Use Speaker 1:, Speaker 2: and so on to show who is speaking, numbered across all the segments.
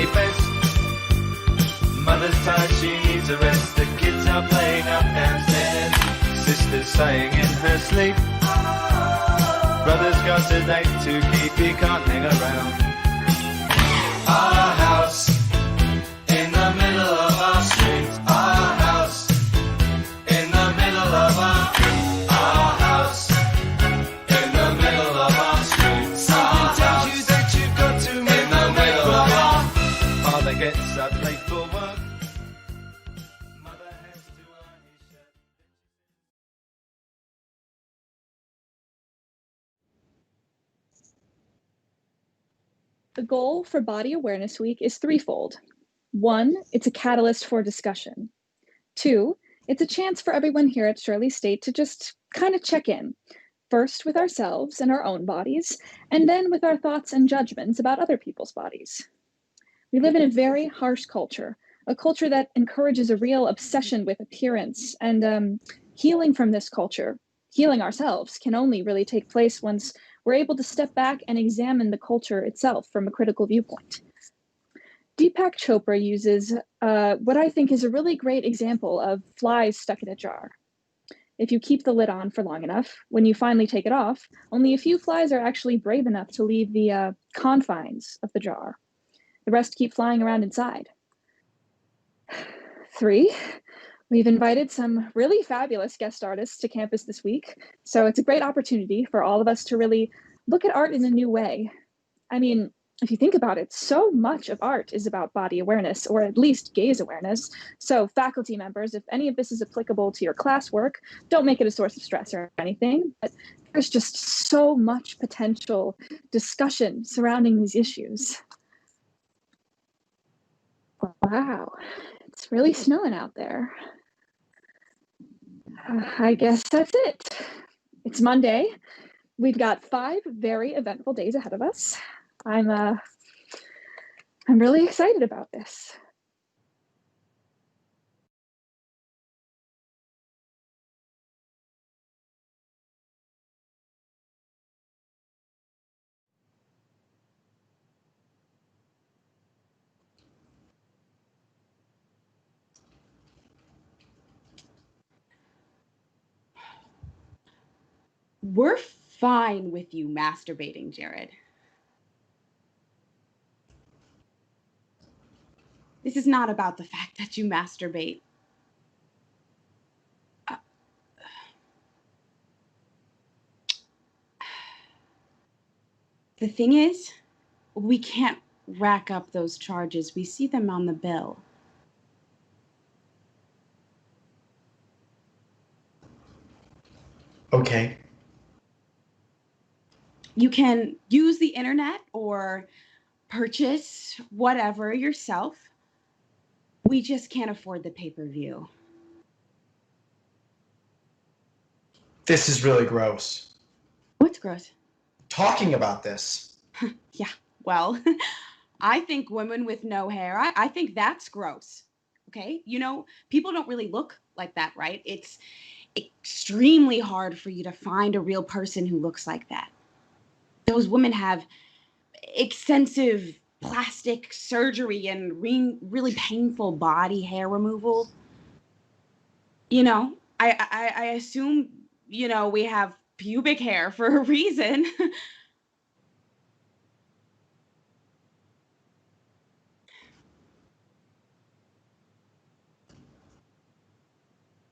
Speaker 1: way best. Mother's tired, she needs a rest. The kids are playing up downstairs. Sister's sighing in her sleep. Brother's got a date to keep, he can't hang around. Our house in the middle of our street. Our house in the middle of our house in the middle of our street. Something tells you that you've got to move in the middle of our. Father gets up late for work. Mother has to iron his shirt.
Speaker 2: The goal for Body Awareness Week is threefold. 1, it's a catalyst for discussion. 2, it's a chance for everyone here at Shirley State to just kind of check in, first with ourselves and our own bodies, and then with our thoughts and judgments about other people's bodies. We live in a very harsh culture, a culture that encourages a real obsession with appearance, and healing from this culture, healing ourselves, can only really take place once we're able to step back and examine the culture itself from a critical viewpoint. Deepak Chopra uses what I think is a really great example of flies stuck in a jar. If you keep the lid on for long enough, when you finally take it off, only a few flies are actually brave enough to leave the confines of the jar. The rest keep flying around inside. 3, we've invited some really fabulous guest artists to campus this week, so it's a great opportunity for all of us to really look at art in a new way. I mean, if you think about it, so much of art is about body awareness, or at least gaze awareness. So faculty members, if any of this is applicable to your classwork, don't make it a source of stress or anything, but there's just so much potential discussion surrounding these issues. Wow, it's really snowing out there. I guess that's it. It's Monday. We've got 5 very eventful days ahead of us. I'm really excited about this.
Speaker 3: We're fine with you masturbating, Jared. This is not about the fact that you masturbate. The thing is, we can't rack up those charges. We see them on the bill.
Speaker 4: Okay.
Speaker 3: You can use the internet or purchase whatever yourself. We just can't afford the pay-per-view.
Speaker 4: This is really gross.
Speaker 3: What's gross?
Speaker 4: Talking about this.
Speaker 3: Yeah, well, I think women with no hair, I think that's gross. Okay? You know, people don't really look like that, right? It's extremely hard for you to find a real person who looks like that. Those women have extensive plastic surgery and really painful body hair removal. You know, I assume, you know, we have pubic hair for a reason.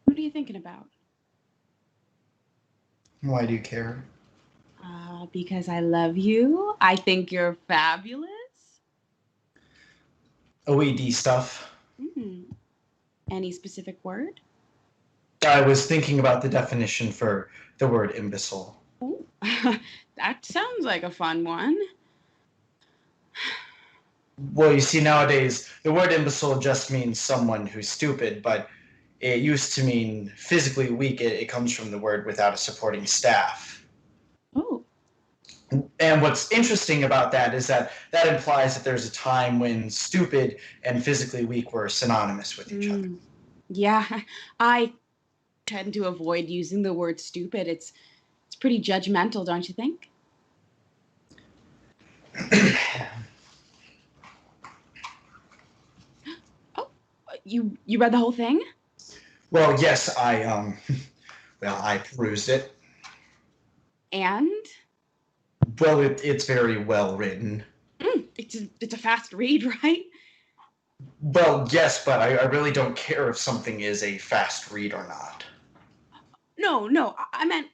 Speaker 3: What are you thinking about?
Speaker 4: Why do you care?
Speaker 3: Because I love you. I think you're fabulous.
Speaker 4: OED stuff.
Speaker 3: Any specific word?
Speaker 4: I was thinking about the definition for the word imbecile.
Speaker 3: Ooh, that sounds like a fun one.
Speaker 4: Well, you see, nowadays, the word imbecile just means someone who's stupid, but it used to mean physically weak. It comes from the word without a supporting staff.
Speaker 3: Oh.
Speaker 4: And what's interesting about that is that implies that there's a time when stupid and physically weak were synonymous with each other.
Speaker 3: Yeah, I tend to avoid using the word stupid. It's pretty judgmental, don't you think? You read the whole thing?
Speaker 4: Well, yes, I perused it.
Speaker 3: And?
Speaker 4: Well, it's very well written.
Speaker 3: It's a fast read, right?
Speaker 4: Well, yes, but I really don't care if something is a fast read or not.
Speaker 3: No, I meant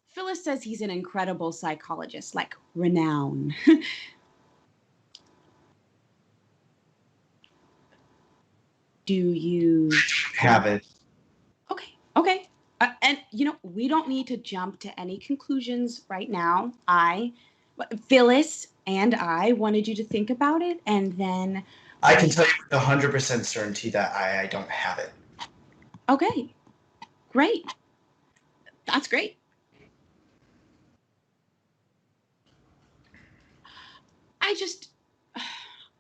Speaker 3: Phyllis says he's an incredible psychologist, like renown. Do you
Speaker 4: Have it.
Speaker 3: Okay. And we don't need to jump to any conclusions right now. Phyllis and I wanted you to think about it, and then
Speaker 4: I can tell you with 100% certainty that I don't have it.
Speaker 3: okay, great. That's great.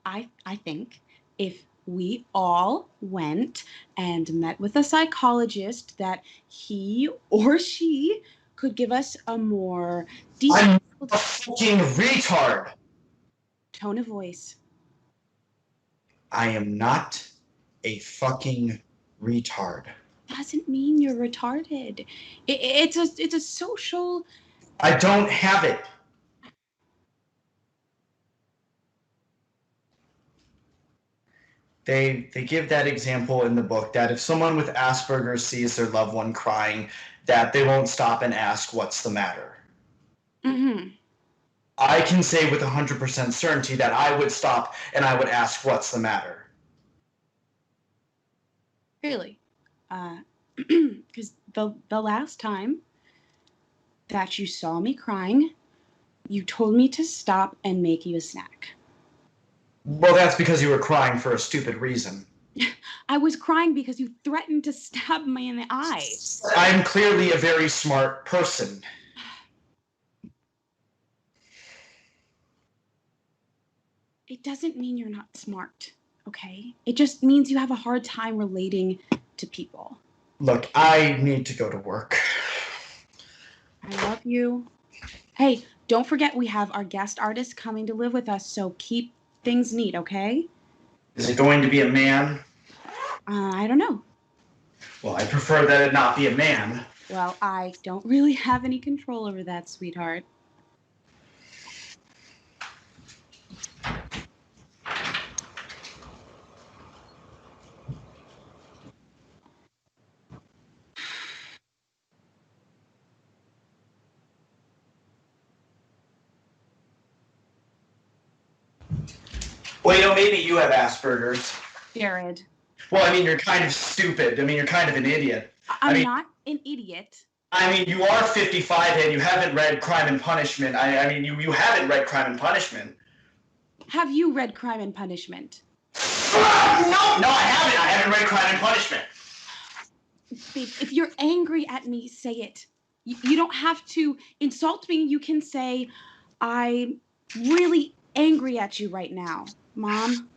Speaker 3: I think if we all went and met with a psychologist, that he or she could give us a more
Speaker 4: I'm
Speaker 3: detailed
Speaker 4: a fucking retard.
Speaker 3: tone of voice.
Speaker 4: I am not a fucking retard.
Speaker 3: Doesn't mean you're retarded. It's a social.
Speaker 4: I don't have it. They give that example in the book that if someone with Asperger's sees their loved one crying, that they won't stop and ask what's the matter.
Speaker 3: Mm-hmm.
Speaker 4: I can say with 100% certainty that I would stop and I would ask what's the matter.
Speaker 3: Really? Because the last time that you saw me crying, you told me to stop and make you a snack.
Speaker 4: Well, that's because you were crying for a stupid reason.
Speaker 3: I was crying because you threatened to stab me in the eye.
Speaker 4: I'm clearly a very smart person.
Speaker 3: It doesn't mean you're not smart, okay? It just means you have a hard time relating to people.
Speaker 4: Look, I need to go to work.
Speaker 3: I love you. Hey, don't forget we have our guest artist coming to live with us, so keep things neat, okay?
Speaker 4: Is it going to be a man?
Speaker 3: I don't know.
Speaker 4: Well, I prefer that it not be a man.
Speaker 3: Well, I don't really have any control over that, sweetheart.
Speaker 4: Well, maybe you have Asperger's.
Speaker 3: Jared.
Speaker 4: Well, I mean, you're kind of stupid. I mean, you're kind of an idiot.
Speaker 3: I'm not an idiot.
Speaker 4: I mean, you are 55 and you haven't read Crime and Punishment. I mean, you haven't read Crime and Punishment.
Speaker 3: Have you read Crime and Punishment?
Speaker 4: No, I haven't. I haven't read Crime and Punishment.
Speaker 3: Babe, if you're angry at me, say it. You don't have to insult me. You can say, I'm really angry at you right now, Mom.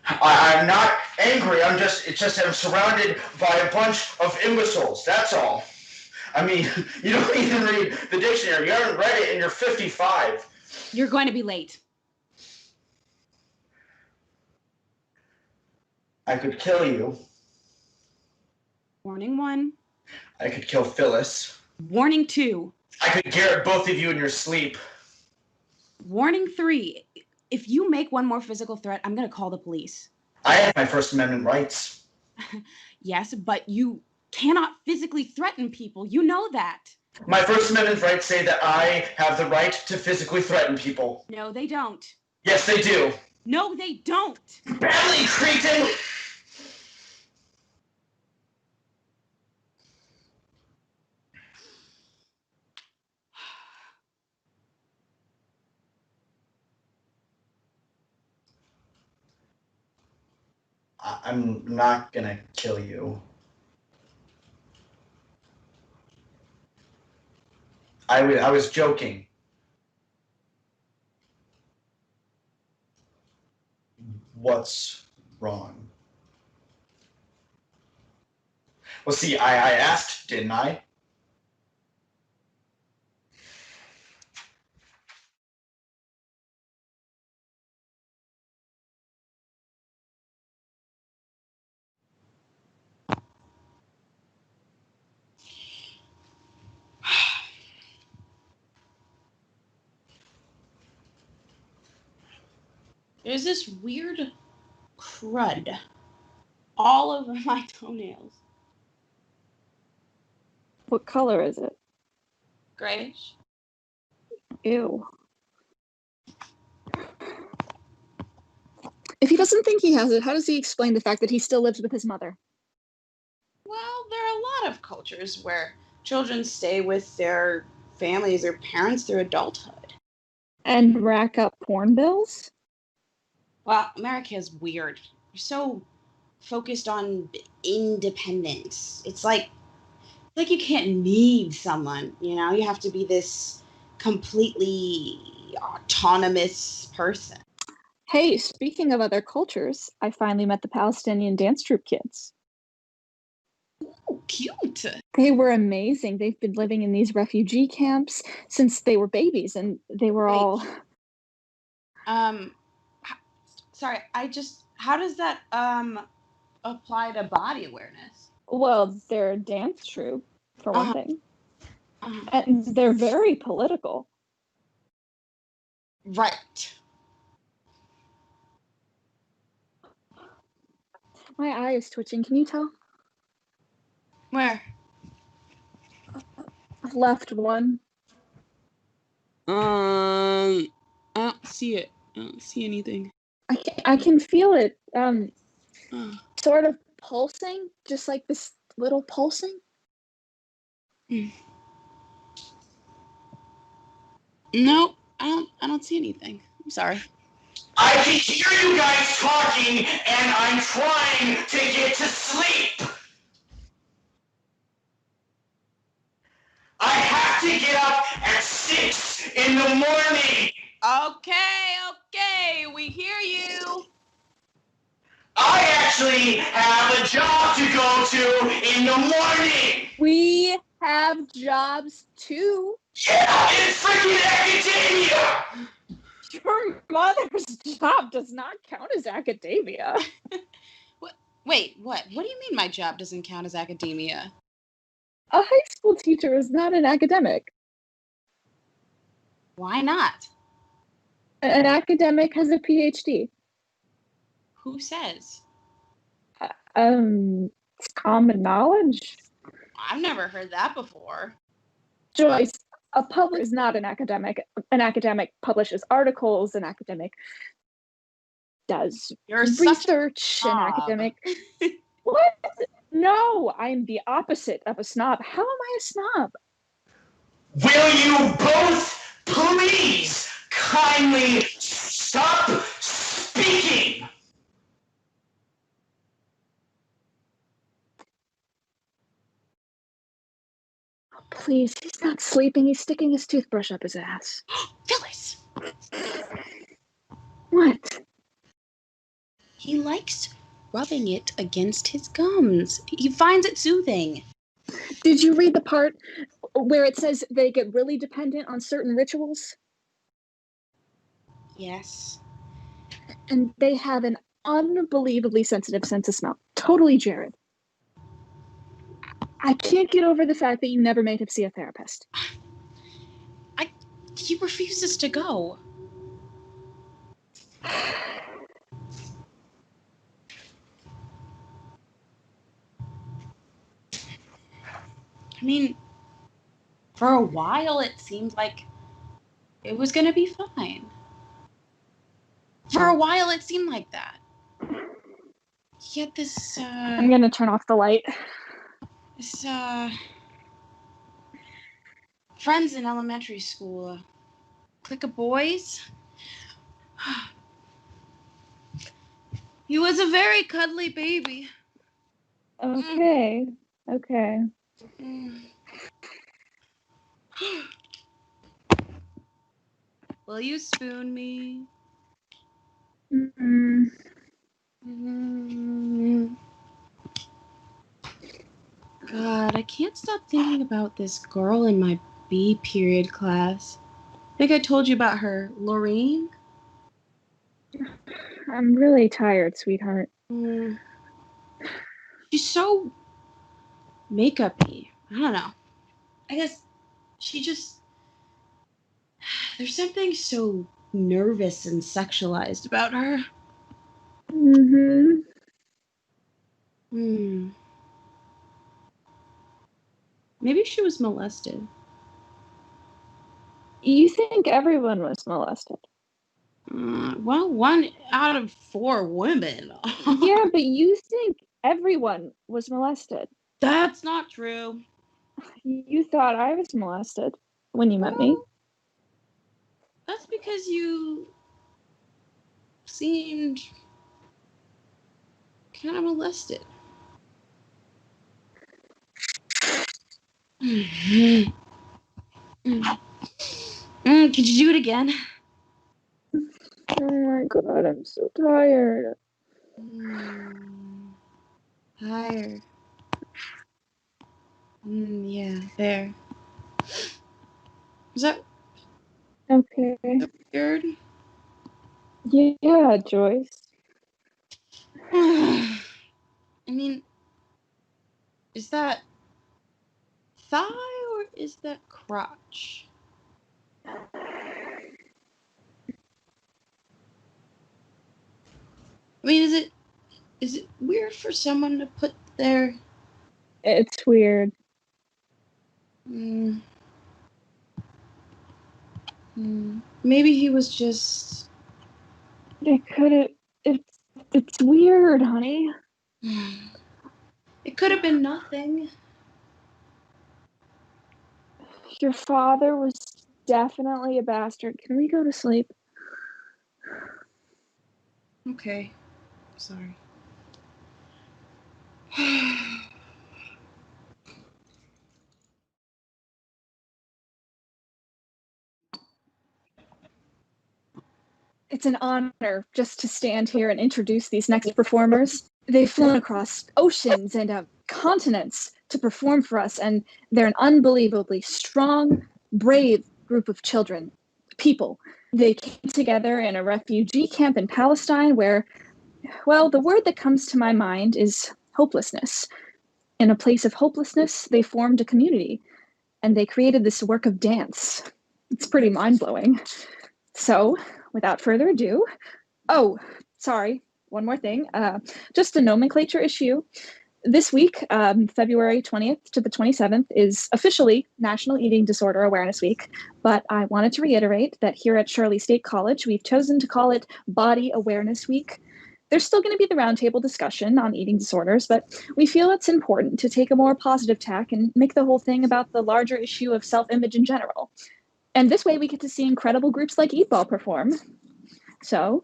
Speaker 4: I'm not angry. It's just I'm surrounded by a bunch of imbeciles. That's all. I mean, you don't even read the dictionary. You haven't read it and you're 55.
Speaker 3: You're going to be late.
Speaker 4: I could kill you.
Speaker 3: Warning 1.
Speaker 4: I could kill Phyllis.
Speaker 3: Warning 2.
Speaker 4: I could garrot both of you in your sleep.
Speaker 3: Warning 3. If you make one more physical threat, I'm going to call the police.
Speaker 4: I have my First Amendment rights.
Speaker 3: Yes, but you cannot physically threaten people. You know that.
Speaker 4: My First Amendment rights say that I have the right to physically threaten people.
Speaker 3: No, they don't.
Speaker 4: Yes, they do.
Speaker 3: No, they don't.
Speaker 4: Badly, cretin! I'm not gonna kill you. I was joking. What's wrong? Well, see, I asked, didn't I?
Speaker 3: There's this weird crud all over my toenails.
Speaker 2: What color is it?
Speaker 3: Grayish.
Speaker 2: Ew. If he doesn't think he has it, how does he explain the fact that he still lives with his mother?
Speaker 3: Well, there are a lot of cultures where children stay with their families or parents through adulthood.
Speaker 2: And rack up porn bills?
Speaker 3: Well, America is weird. You're so focused on independence. It's like you can't need someone, you know? You have to be this completely autonomous person.
Speaker 2: Hey, speaking of other cultures, I finally met the Palestinian dance troupe kids.
Speaker 3: Oh, cute.
Speaker 2: They were amazing. They've been living in these refugee camps since they were babies, and they were all...
Speaker 3: Sorry, how does that, apply to body awareness?
Speaker 2: Well, they're a dance troupe, for one thing.
Speaker 3: Uh-huh.
Speaker 2: And they're very political.
Speaker 3: Right.
Speaker 2: My eye is twitching. Can you tell?
Speaker 3: Where?
Speaker 2: Left one.
Speaker 3: I don't see it. I don't see anything.
Speaker 2: I can feel it.
Speaker 3: Oh.
Speaker 2: Sort of pulsing, just like this little pulsing.
Speaker 3: No, I don't see anything. I'm sorry.
Speaker 4: I can hear you guys talking, and I'm trying to get to sleep. I have to get up at 6 in the morning.
Speaker 3: Okay, we hear you.
Speaker 4: I actually have a job to go to in the morning.
Speaker 2: We have jobs too.
Speaker 4: Yeah, in freaking academia.
Speaker 2: Your mother's job does not count as academia.
Speaker 3: Wait, what? What do you mean my job doesn't count as academia?
Speaker 2: A high school teacher is not an academic.
Speaker 3: Why not?
Speaker 2: An academic has a PhD.
Speaker 3: Who says?
Speaker 2: It's common knowledge.
Speaker 3: I've never heard that before.
Speaker 2: Joyce, a publisher is not an academic. An academic publishes articles. An academic does research. An academic. What? No, I'm the opposite of a snob. How am I a snob?
Speaker 4: Will you both please kindly stop speaking?
Speaker 2: Please, he's not sleeping. He's sticking his toothbrush up his ass.
Speaker 3: Phyllis!
Speaker 2: What?
Speaker 3: He likes rubbing it against his gums. He finds it soothing.
Speaker 2: Did you read the part where it says they get really dependent on certain rituals?
Speaker 3: Yes.
Speaker 2: And they have an unbelievably sensitive sense of smell. Totally Jared. I can't get over the fact that you never made him see a therapist.
Speaker 3: He refuses to go. I mean, for a while it seemed like it was going to be fine. For a while it seemed like that. Yet this,
Speaker 2: I'm going to turn off the light.
Speaker 3: This, friends in elementary school, clique of boys. He was a very cuddly baby.
Speaker 2: Okay.
Speaker 3: Will you spoon me?
Speaker 2: Mm-mm.
Speaker 3: God, I can't stop thinking about this girl in my B period class. I think I told you about her, Lorraine.
Speaker 2: I'm really tired, sweetheart.
Speaker 3: She's so makeup-y. I don't know. I guess she just... There's something so nervous and sexualized about her.
Speaker 2: Mm-hmm.
Speaker 3: Maybe she was molested.
Speaker 2: You think everyone was molested?
Speaker 3: Well, 1 out of 4 women.
Speaker 2: Yeah, but you think everyone was molested.
Speaker 3: That's not true.
Speaker 2: You thought I was molested when you met me.
Speaker 3: That's because you seemed kind of molested. Could you do it again?
Speaker 2: Oh my god, I'm so tired.
Speaker 3: Tired. Yeah, there. Is that
Speaker 2: Okay.
Speaker 3: weird?
Speaker 2: Yeah, Joyce.
Speaker 3: I mean, is that thigh or is that crotch? I mean, is it weird for someone to put their
Speaker 2: It's weird.
Speaker 3: Maybe he was just
Speaker 2: It's weird, honey.
Speaker 3: It could have been nothing.
Speaker 2: Your father was definitely a bastard. Can we go to sleep?
Speaker 3: Okay. Sorry.
Speaker 2: It's an honor just to stand here and introduce these next performers. They've flown across oceans and continents to perform for us, and they're an unbelievably strong, brave group of children, people. They came together in a refugee camp in Palestine where, well, the word that comes to my mind is hopelessness. In a place of hopelessness, they formed a community, and they created this work of dance. It's pretty mind-blowing. So, without further ado, oh, sorry, one more thing. Just a nomenclature issue. This week, February 20th to the 27th, is officially National Eating Disorder Awareness Week, but I wanted to reiterate that here at Shirley State College, we've chosen to call it Body Awareness Week. There's still going to be the roundtable discussion on eating disorders, but we feel it's important to take a more positive tack and make the whole thing about the larger issue of self-image in general. And this way we get to see incredible groups like Eat Ball perform. So,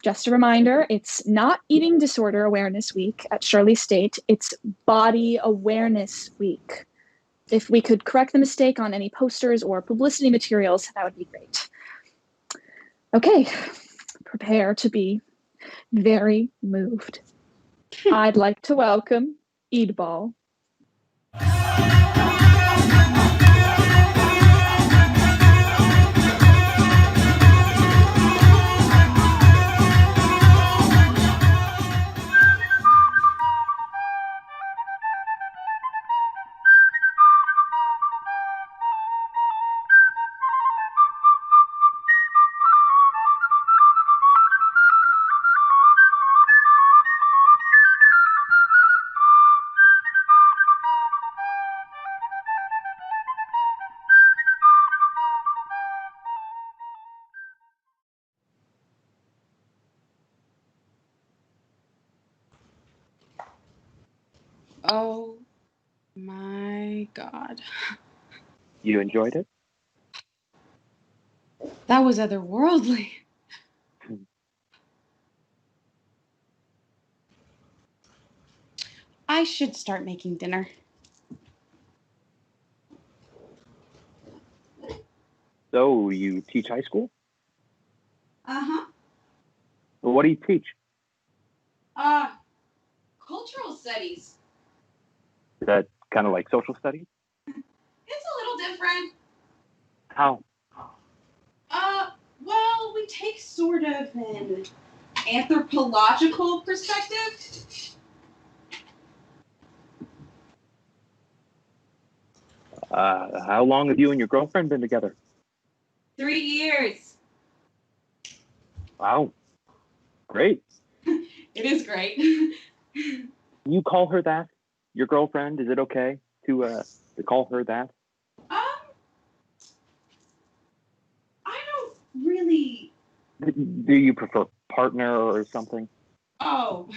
Speaker 2: just a reminder, it's not Eating Disorder Awareness Week at Shirley State, it's Body Awareness Week. If we could correct the mistake on any posters or publicity materials, that would be great. Okay, prepare to be very moved. I'd like to welcome Eat Ball.
Speaker 3: Oh my God.
Speaker 5: You enjoyed it?
Speaker 3: That was otherworldly. I should start making dinner.
Speaker 5: So, you teach high school?
Speaker 3: Uh-huh.
Speaker 5: What do you teach?
Speaker 3: Cultural studies.
Speaker 5: Is that kind of like social studies?
Speaker 3: It's a little different.
Speaker 5: How?
Speaker 3: Well, we take sort of an anthropological perspective.
Speaker 5: How long have you and your girlfriend been together?
Speaker 3: 3 years.
Speaker 5: Wow. Great.
Speaker 3: It is great.
Speaker 5: You call her that? Your girlfriend? Is it okay to call her that?
Speaker 3: I don't really.
Speaker 5: Do you prefer partner or something?
Speaker 3: Oh,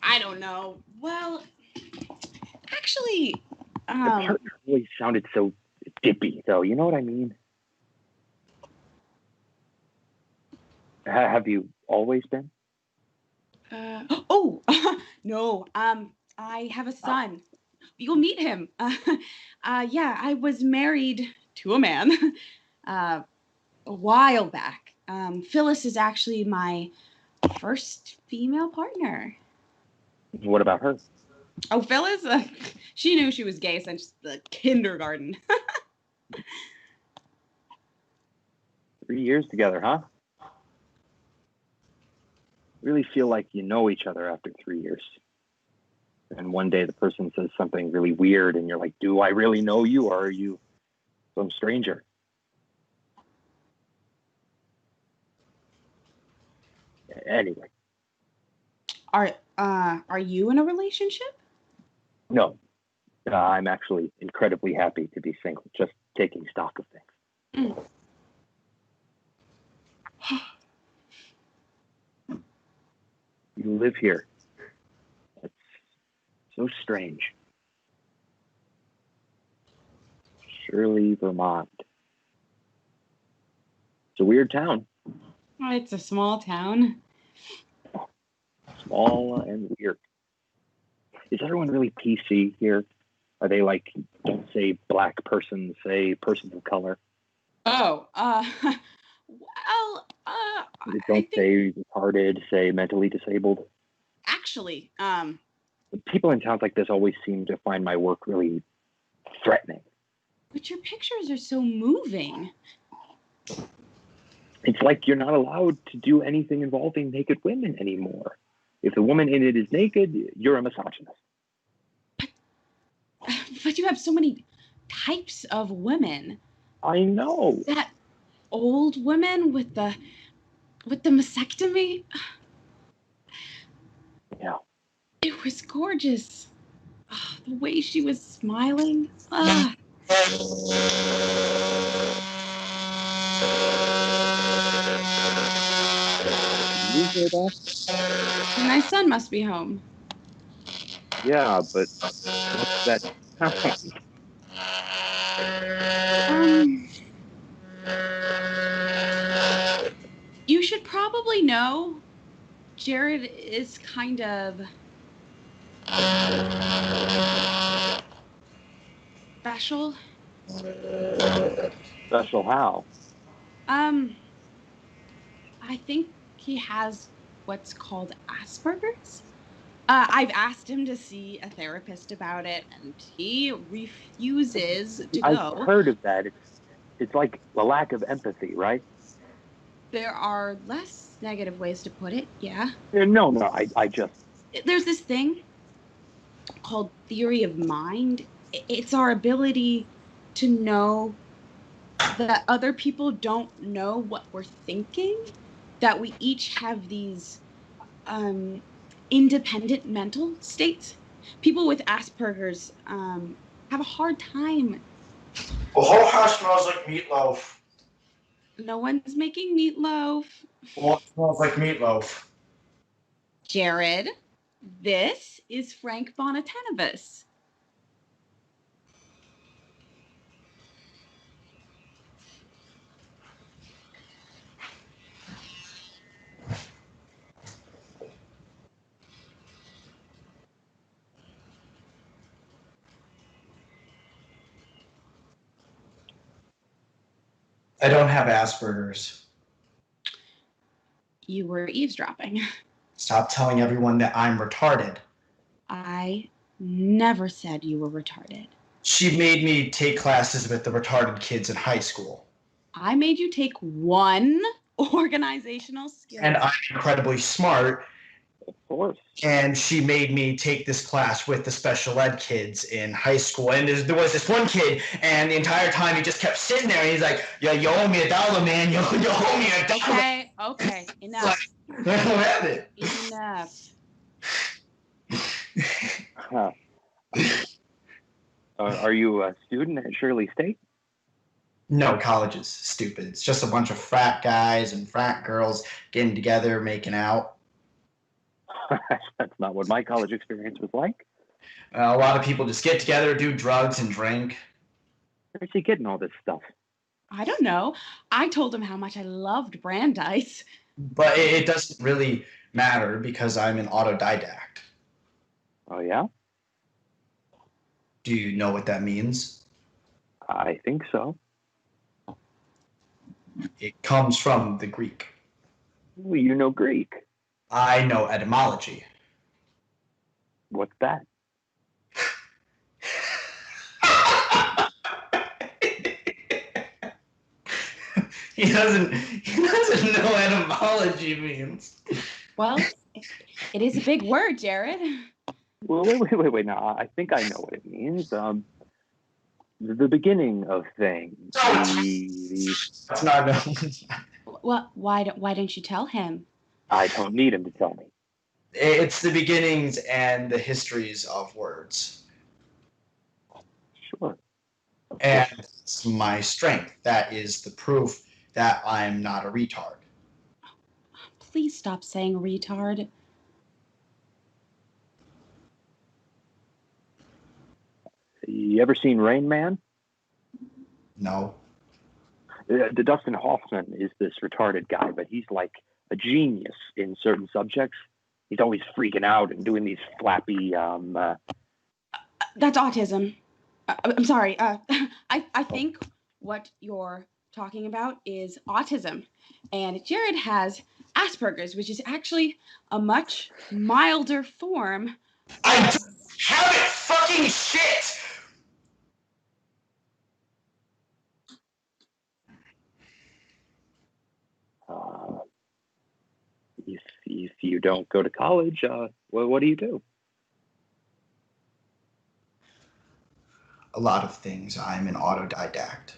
Speaker 3: I don't know. Well, actually,
Speaker 5: The partner always sounded so dippy, though. You know what I mean? Have you always been?
Speaker 3: no. I have a son. You'll meet him. Yeah, I was married to a man a while back. Phyllis is actually my first female partner.
Speaker 5: What about her?
Speaker 3: Oh, Phyllis? She knew she was gay since the kindergarten.
Speaker 5: 3 years together, huh? Really feel like you know each other after 3 years. And one day the person says something really weird and you're like, do I really know you or are you some stranger? Anyway,
Speaker 3: Are you in a relationship?
Speaker 5: no, I'm actually incredibly happy to be single, just taking stock of things. You live here. It's so strange. Shirley, Vermont. It's a weird town.
Speaker 3: Oh, it's a small town.
Speaker 5: Small and weird. Is everyone really PC here? Are they like, don't say black person, say person of color?
Speaker 3: Oh,
Speaker 5: They don't say retarded, say mentally disabled.
Speaker 3: actually,
Speaker 5: People in towns like this always seem to find my work really threatening.
Speaker 3: but your pictures are so moving.
Speaker 5: It's like you're not allowed to do anything involving naked women anymore. If the woman in it is naked, you're a misogynist.
Speaker 3: But you have so many types of women.
Speaker 5: I know.
Speaker 3: That old woman with the mastectomy.
Speaker 5: Yeah.
Speaker 3: It was gorgeous. Oh, the way she was smiling. Ah.
Speaker 5: You hear that?
Speaker 3: My son must be home.
Speaker 5: Yeah, but what's that sound?
Speaker 3: You should probably know Jared is kind of special.
Speaker 5: Special how?
Speaker 3: I think he has what's called Asperger's. I've asked him to see a therapist about it, and he refuses to
Speaker 5: I've
Speaker 3: go.
Speaker 5: heard of that. It's like a lack of empathy, right?
Speaker 3: There are less negative ways to put it, yeah.
Speaker 5: No, I just...
Speaker 3: There's this thing called theory of mind. It's our ability to know that other people don't know what we're thinking, that we each have these independent mental states. People with Asperger's have a hard time.
Speaker 4: The whole house smells like meatloaf.
Speaker 3: No one's making meatloaf.
Speaker 4: Well, it smells like meatloaf.
Speaker 3: Jared, this is Frank Bonatenibus.
Speaker 4: I don't have Asperger's.
Speaker 3: You were eavesdropping.
Speaker 4: Stop telling everyone that I'm retarded.
Speaker 3: I never said you were retarded.
Speaker 4: She made me take classes with the retarded kids in high school.
Speaker 3: I made you take one organizational skill.
Speaker 4: And I'm incredibly smart.
Speaker 5: Of course.
Speaker 4: And she made me take this class with the special ed kids in high school. And there was this one kid, and the entire time he just kept sitting there, and he's like, "Yeah, you owe me $1, man. You owe me $1."
Speaker 3: Okay, enough.
Speaker 4: I don't have it.
Speaker 3: Enough.
Speaker 5: Huh. Are you a student at Shirley State?
Speaker 4: No, college is stupid. It's just a bunch of frat guys and frat girls getting together, making out.
Speaker 5: That's not what my college experience was like.
Speaker 4: A lot of people just get together, do drugs, and drink.
Speaker 5: Where's he getting all this stuff?
Speaker 3: I don't know. I told him how much I loved Brandeis.
Speaker 4: But it doesn't really matter because I'm an autodidact.
Speaker 5: Oh, yeah?
Speaker 4: Do you know what that means?
Speaker 5: I think so.
Speaker 4: It comes from the Greek.
Speaker 5: Well, you know Greek.
Speaker 4: I know etymology.
Speaker 5: What's that?
Speaker 4: He doesn't know what etymology means.
Speaker 3: Well, it is a big word, Jared.
Speaker 5: Well, wait. Now, I think I know what it means. The beginning of things.
Speaker 4: That's not no.
Speaker 3: Well, why don't you tell him?
Speaker 5: I don't need him to tell me.
Speaker 4: It's the beginnings and the histories of words.
Speaker 5: Sure.
Speaker 4: And it's my strength. That is the proof that I'm not a retard.
Speaker 3: Please stop saying retard.
Speaker 5: You ever seen Rain Man?
Speaker 4: No.
Speaker 5: The Dustin Hoffman is this retarded guy, but he's like a genius in certain subjects. He's always freaking out and doing these flappy.
Speaker 3: That's autism. I'm sorry. I think what you're talking about is autism, and Jared has Asperger's, which is actually a much milder form.
Speaker 4: I don't have it. Fucking shit.
Speaker 5: If you don't go to college, what do you do?
Speaker 4: A lot of things. I'm an autodidact.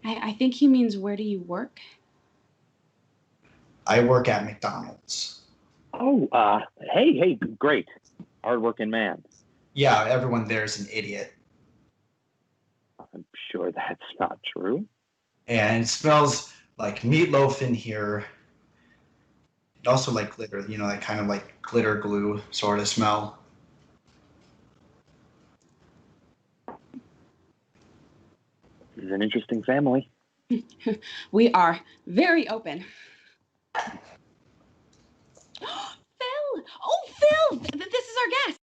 Speaker 3: I think he means, where do you work?
Speaker 4: I work at McDonald's.
Speaker 5: Oh, hey, great. Hardworking man.
Speaker 4: Yeah, everyone there's an idiot.
Speaker 5: I'm sure that's not true.
Speaker 4: And it smells like meatloaf in here. It also like glitter, that kind of like glitter glue sort of smell.
Speaker 5: This is an interesting family.
Speaker 3: We are very open. Phil! Oh, Phil! This is our guest.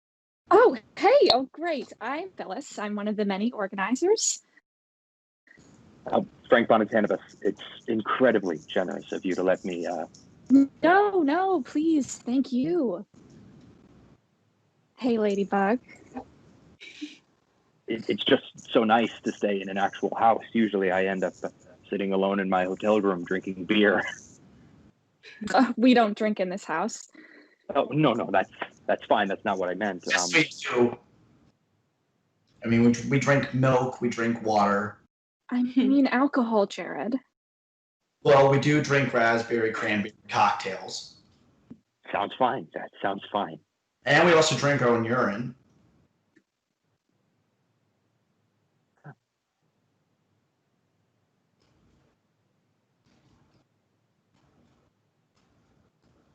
Speaker 2: Oh, hey. Oh, great. I'm Phyllis. I'm one of the many organizers.
Speaker 5: Frank Bonatanibus, it's incredibly generous of you to let me...
Speaker 2: No, please. Thank you. Hey, Ladybug.
Speaker 5: It's just so nice to stay in an actual house. Usually I end up sitting alone in my hotel room drinking beer.
Speaker 2: We don't drink in this house.
Speaker 5: Oh, no, that's fine. That's not what I meant.
Speaker 4: Yes, we do. I mean, we drink milk, we drink water.
Speaker 2: I mean alcohol, Jared.
Speaker 4: Well, we do drink raspberry cranberry cocktails.
Speaker 5: Sounds fine. That sounds fine.
Speaker 4: And we also drink our own urine.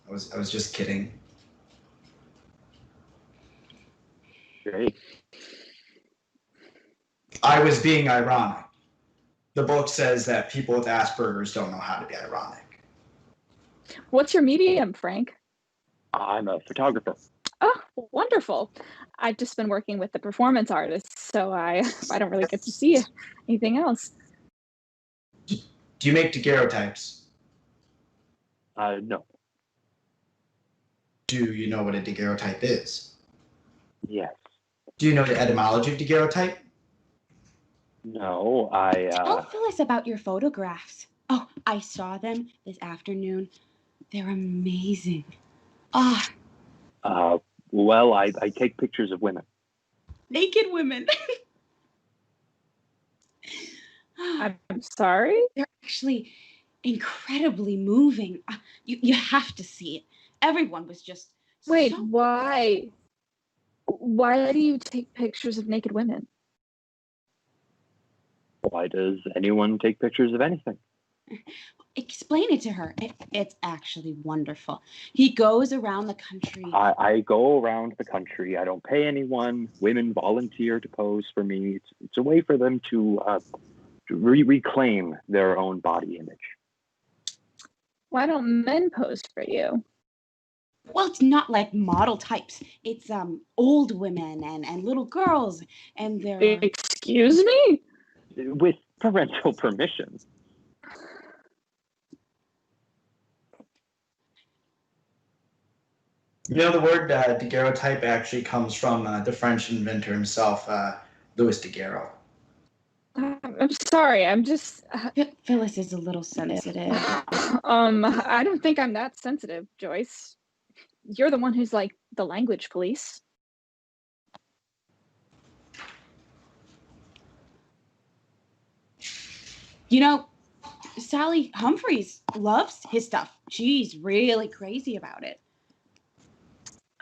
Speaker 4: I was just kidding.
Speaker 5: Great.
Speaker 4: I was being ironic. The book says that people with Asperger's don't know how to be ironic.
Speaker 2: What's your medium, Frank?
Speaker 5: I'm a photographer.
Speaker 2: Oh, wonderful. I've just been working with the performance artists, so I don't really get to see anything else.
Speaker 4: Do you make daguerreotypes?
Speaker 5: No.
Speaker 4: Do you know what a daguerreotype is?
Speaker 5: Yes.
Speaker 4: Do you know the etymology of daguerreotype?
Speaker 5: No,
Speaker 3: Tell Phyllis about your photographs. Oh, I saw them this afternoon. They're amazing. Ah,
Speaker 5: Well, I take pictures of women.
Speaker 3: Naked women.
Speaker 2: I'm sorry?
Speaker 3: They're actually incredibly moving. You have to see it. Everyone was just
Speaker 2: Wait,
Speaker 3: so...
Speaker 2: why? Why do you take pictures of naked women?
Speaker 5: Why does anyone take pictures of anything?
Speaker 3: Explain it to her. It's actually wonderful. He goes around the country.
Speaker 5: I go around the country. I don't pay anyone. Women volunteer to pose for me. It's a way for them to reclaim their own body image.
Speaker 2: Why don't men pose for you?
Speaker 3: Well, it's not like model types. It's old women and little girls, and they're...
Speaker 2: Excuse me?
Speaker 5: With parental permission.
Speaker 4: You know, the word daguerreotype actually comes from the French inventor himself, Louis Daguerreau.
Speaker 2: I'm sorry, I'm just...
Speaker 3: Phyllis is a little sensitive.
Speaker 2: I don't think I'm that sensitive, Joyce. You're the one who's like the language police.
Speaker 3: You know, Sally Humphreys loves his stuff. She's really crazy about it.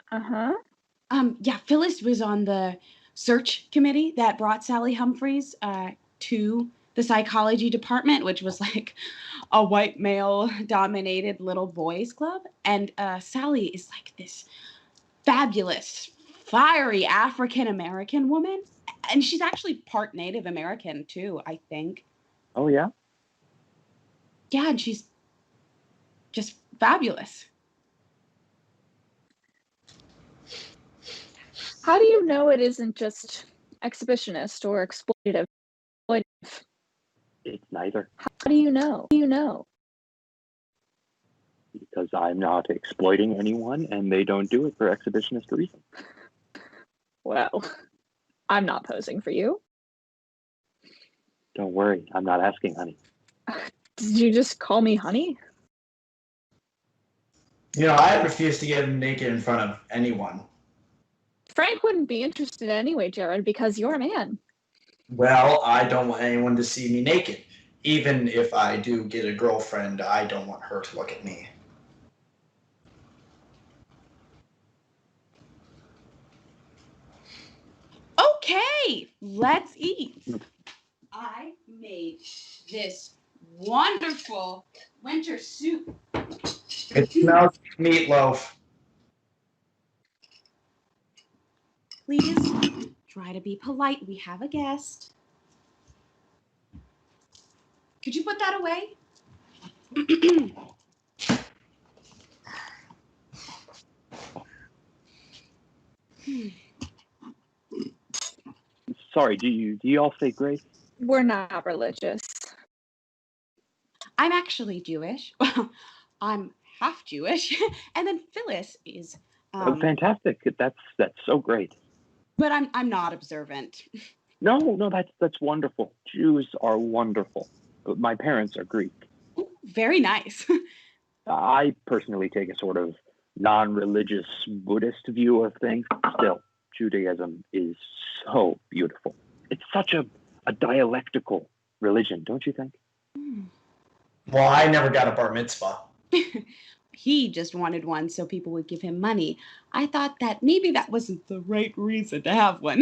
Speaker 2: Uh-huh.
Speaker 3: Yeah, Phyllis was on the search committee that brought Sally Humphreys to the psychology department, which was like a white male dominated little boys club. And Sally is like this fabulous, fiery African American woman. And she's actually part Native American too, I think.
Speaker 5: Oh, yeah?
Speaker 3: Yeah, and she's just fabulous.
Speaker 2: How do you know it isn't just exhibitionist or exploitative?
Speaker 5: It's neither.
Speaker 2: How do you know?
Speaker 5: Because I'm not exploiting anyone and they don't do it for exhibitionist reasons.
Speaker 2: Well, I'm not posing for you.
Speaker 5: Don't worry, I'm not asking, honey.
Speaker 2: Did you just call me honey?
Speaker 4: You know, I refuse to get naked in front of anyone.
Speaker 2: Frank wouldn't be interested anyway, Jared, because you're a man.
Speaker 4: Well, I don't want anyone to see me naked. Even if I do get a girlfriend, I don't want her to look at me.
Speaker 3: Okay, let's eat. I made this wonderful winter soup.
Speaker 4: It smells like meatloaf.
Speaker 3: Please try to be polite. We have a guest. Could you put that away?
Speaker 5: Sorry, do you all say grace?
Speaker 2: We're not religious.
Speaker 3: I'm actually Jewish. Well, I'm half Jewish. And then Phyllis is...
Speaker 5: Oh, fantastic. That's so great.
Speaker 3: But I'm not observant.
Speaker 5: No, that's wonderful. Jews are wonderful. But my parents are Greek.
Speaker 3: Ooh, very nice.
Speaker 5: I personally take a sort of non-religious Buddhist view of things. Still, Judaism is so beautiful. It's such a dialectical religion, don't you think?
Speaker 4: Well, I never got a bar mitzvah.
Speaker 3: He just wanted one so people would give him money. I thought that maybe that wasn't the right reason to have one.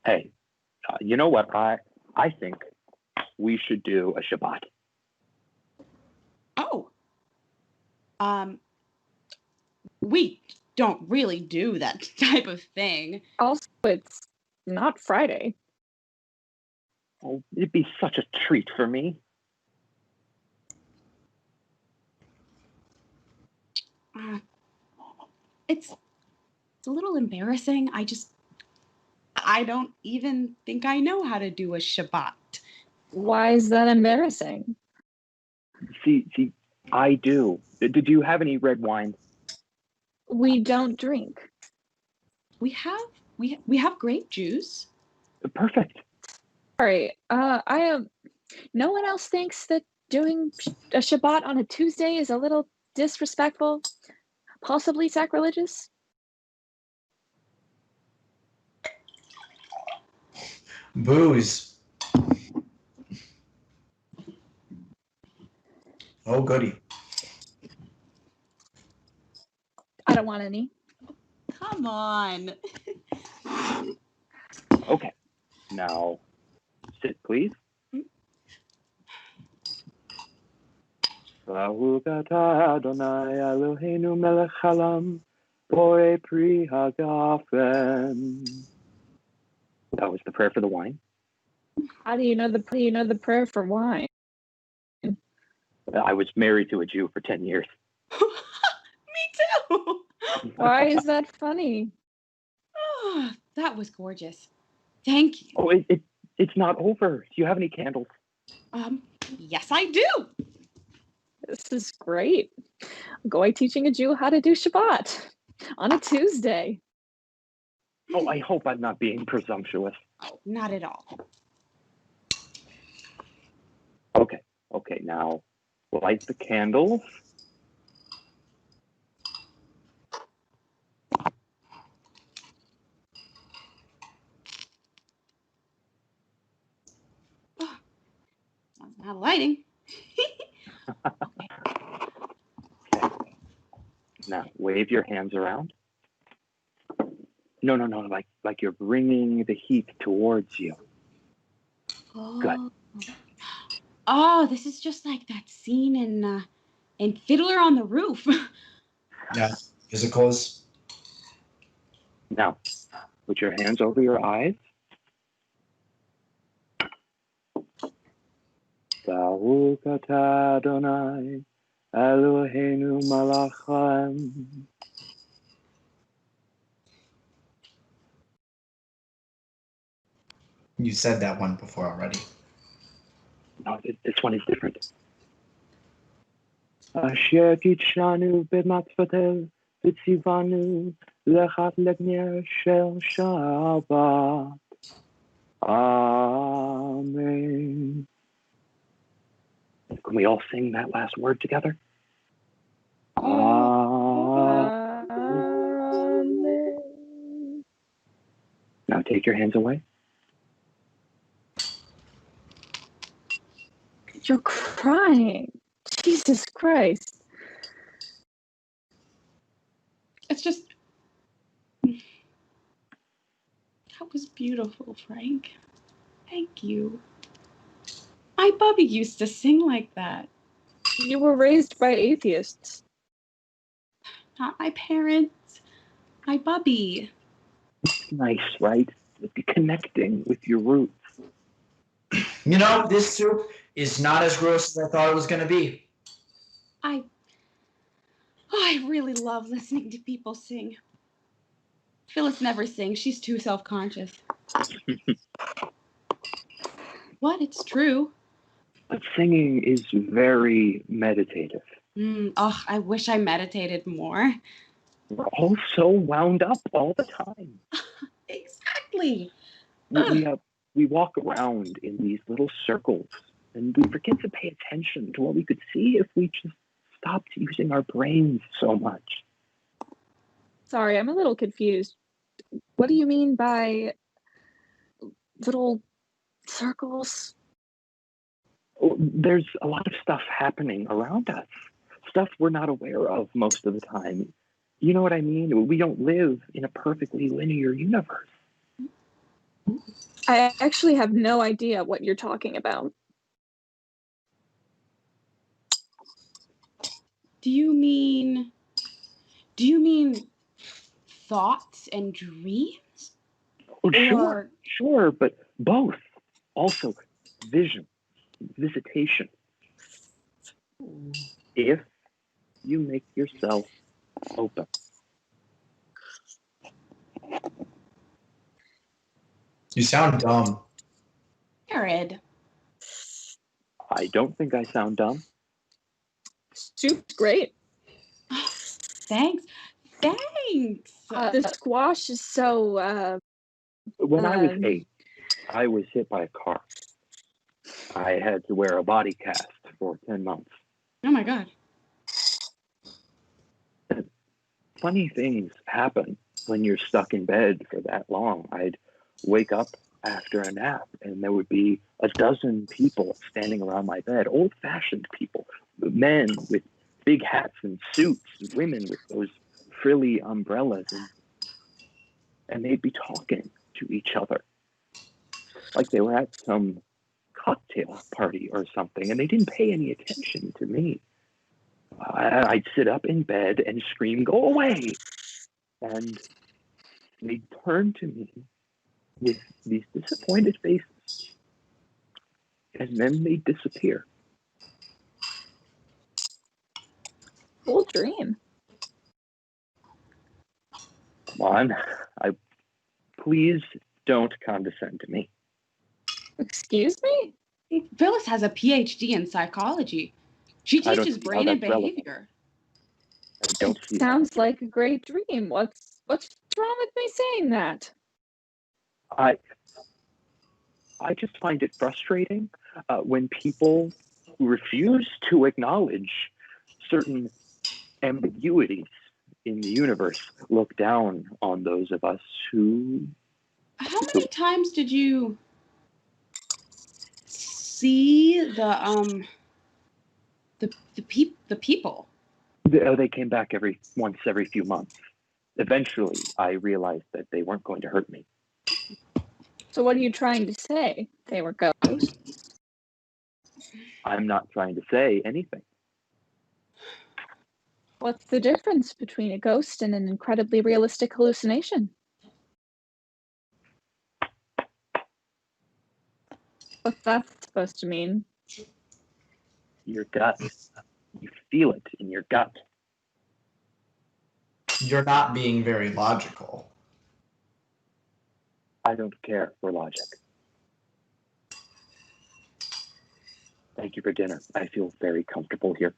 Speaker 5: Hey, you know what? I think we should do a Shabbat.
Speaker 3: Oh. We don't really do that type of thing.
Speaker 2: Also, it's not Friday.
Speaker 5: Oh, it'd be such a treat for me.
Speaker 3: It's a little embarrassing. I don't even think I know how to do a Shabbat.
Speaker 2: Why is that embarrassing?
Speaker 5: See, I do. Did you have any red wine?
Speaker 2: We don't drink.
Speaker 3: We have grape juice.
Speaker 5: Perfect.
Speaker 2: Sorry, I am. No one else thinks that doing a Shabbat on a Tuesday is a little disrespectful. possibly sacrilegious?
Speaker 4: Booze. Oh, goody.
Speaker 2: I don't want any.
Speaker 3: Come on.
Speaker 5: Okay. Now, sit, please. Baruch atah Adonai Eloheinu melech haolam, borei pri hagafen. That was the prayer for the wine.
Speaker 2: How do you know the prayer for wine?
Speaker 5: I was married to a Jew for 10 years.
Speaker 3: Me too.
Speaker 2: Why is that funny?
Speaker 3: Oh, that was gorgeous. Thank you.
Speaker 5: Oh, it's not over. Do you have any candles?
Speaker 3: Yes, I do.
Speaker 2: This is great. Goy teaching a Jew how to do Shabbat on a Tuesday.
Speaker 5: Oh, I hope I'm not being presumptuous.
Speaker 3: Oh, not at all.
Speaker 5: Okay, now light the candles.
Speaker 3: That's not lighting.
Speaker 5: Okay. Now wave your hands around. No, like you're bringing the heat towards you. Good.
Speaker 3: Oh, this is just like that scene in Fiddler on the Roof.
Speaker 4: Yeah, physicals.
Speaker 5: Now, put your hands over your eyes. Baruch atah Adonai Eloheinu melech haolam.
Speaker 4: You said that one before already.
Speaker 5: No, this one is different. Asher kitshanu b'matzvatel v'tzivanu lechat legner shel Shabbat. Amen. Can we all sing that last word together?
Speaker 2: Amen.
Speaker 5: Now take your hands away.
Speaker 2: You're crying. Jesus Christ.
Speaker 3: It's just... That was beautiful, Frank. Thank you. My Bubby used to sing like that.
Speaker 2: You were raised by atheists.
Speaker 3: Not my parents. My Bubby.
Speaker 5: It's nice, right? Connecting with your roots.
Speaker 4: You know, this soup is not as gross as I thought it was going to be.
Speaker 3: I really love listening to people sing. Phyllis never sings. She's too self-conscious. What? It's true.
Speaker 5: But singing is very meditative.
Speaker 3: I wish I meditated more.
Speaker 5: We're all so wound up all the time.
Speaker 3: Exactly.
Speaker 5: We walk around in these little circles and we forget to pay attention to what we could see if we just stopped using our brains so much.
Speaker 2: Sorry, I'm a little confused. What do you mean by little circles?
Speaker 5: There's a lot of stuff happening around us, stuff we're not aware of most of the time. You know what I mean? We don't live in a perfectly linear universe.
Speaker 2: I actually have no idea what you're talking about.
Speaker 3: Do you mean thoughts and dreams?
Speaker 5: Oh, sure, but both. Also, vision, visitation. If you make yourself open.
Speaker 4: You sound dumb.
Speaker 3: Jared.
Speaker 5: I don't think I sound dumb.
Speaker 2: Soup's great.
Speaker 3: Thanks.
Speaker 2: The squash is so...
Speaker 5: When I was 8, I was hit by a car. I had to wear a body cast for 10 months.
Speaker 3: Oh my God.
Speaker 5: funny things happen when you're stuck in bed for that long. I'd wake up after a nap and there would be a dozen people standing around my bed, old-fashioned people, men with big hats and suits, and women with those frilly umbrellas, and they'd be talking to each other like they were at some cocktail party or something, and they didn't pay any attention to me. I'd sit up in bed and scream, "Go away!" And they'd turn to me with these disappointed faces, and then they'd disappear.
Speaker 2: Cool dream.
Speaker 5: Come on, please don't condescend to me.
Speaker 2: Excuse me?
Speaker 3: Phyllis has a PhD in psychology. She
Speaker 5: I don't
Speaker 3: teaches
Speaker 5: see how
Speaker 3: brain and
Speaker 5: that's relevant.
Speaker 3: behavior.
Speaker 5: I don't see that.
Speaker 2: Sounds like a great dream. What's wrong with me saying that?
Speaker 5: I just find it frustrating when people who refuse to acknowledge certain ambiguities in the universe look down on those of us who...
Speaker 3: How many times did you see the people?
Speaker 5: They came back once every few months. Eventually, I realized that they weren't going to hurt me.
Speaker 2: So what are you trying to say? They were ghosts?
Speaker 5: I'm not trying to say anything.
Speaker 2: What's the difference between a ghost and an incredibly realistic hallucination? What's that supposed to mean?
Speaker 5: Your gut. You feel it in your gut.
Speaker 4: You're not being very logical.
Speaker 5: I don't care for logic. Thank you for dinner. I feel very comfortable here.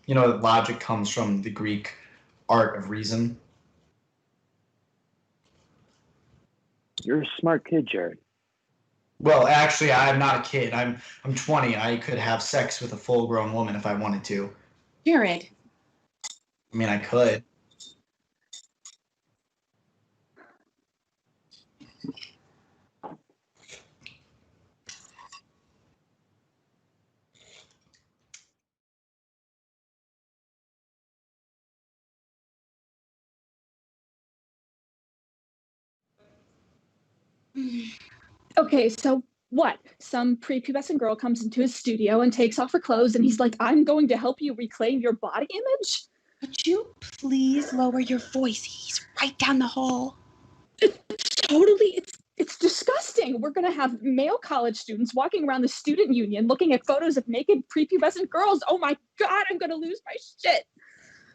Speaker 4: You know that logic comes from the Greek art of reason.
Speaker 5: You're a smart kid, Jared.
Speaker 4: Well, actually, I'm not a kid. I'm 20. I could have sex with a full-grown woman if I wanted to.
Speaker 3: Jared.
Speaker 4: I mean, I could.
Speaker 2: Okay, so what? Some prepubescent girl comes into his studio and takes off her clothes, and he's like, "I'm going to help you reclaim your body image."
Speaker 3: Would you please lower your voice? He's right down the hall.
Speaker 2: It's disgusting. We're going to have male college students walking around the student union looking at photos of naked prepubescent girls. Oh my God, I'm going to lose my shit.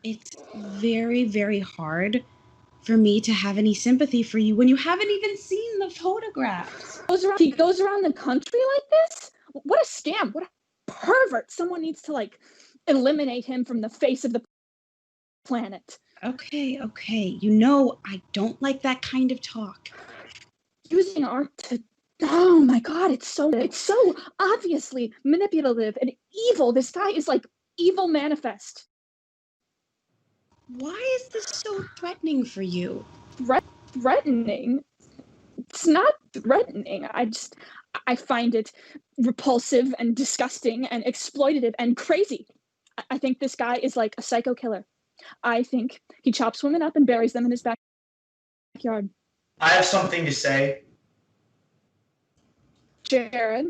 Speaker 3: It's very, very hard for me to have any sympathy for you when you haven't even seen the photographs.
Speaker 2: He goes around the country like this? What a scam. What a pervert. Someone needs to, eliminate him from the face of the planet.
Speaker 3: Okay. You know I don't like that kind of talk.
Speaker 2: Using art to... Oh my God, it's so obviously manipulative and evil. This guy is like evil manifest.
Speaker 3: Why is this so threatening for you?
Speaker 2: Threatening? It's not threatening. I find it repulsive and disgusting and exploitative and crazy. I think this guy is like a psycho killer. I think he chops women up and buries them in his backyard.
Speaker 4: I have something to say.
Speaker 2: Jared,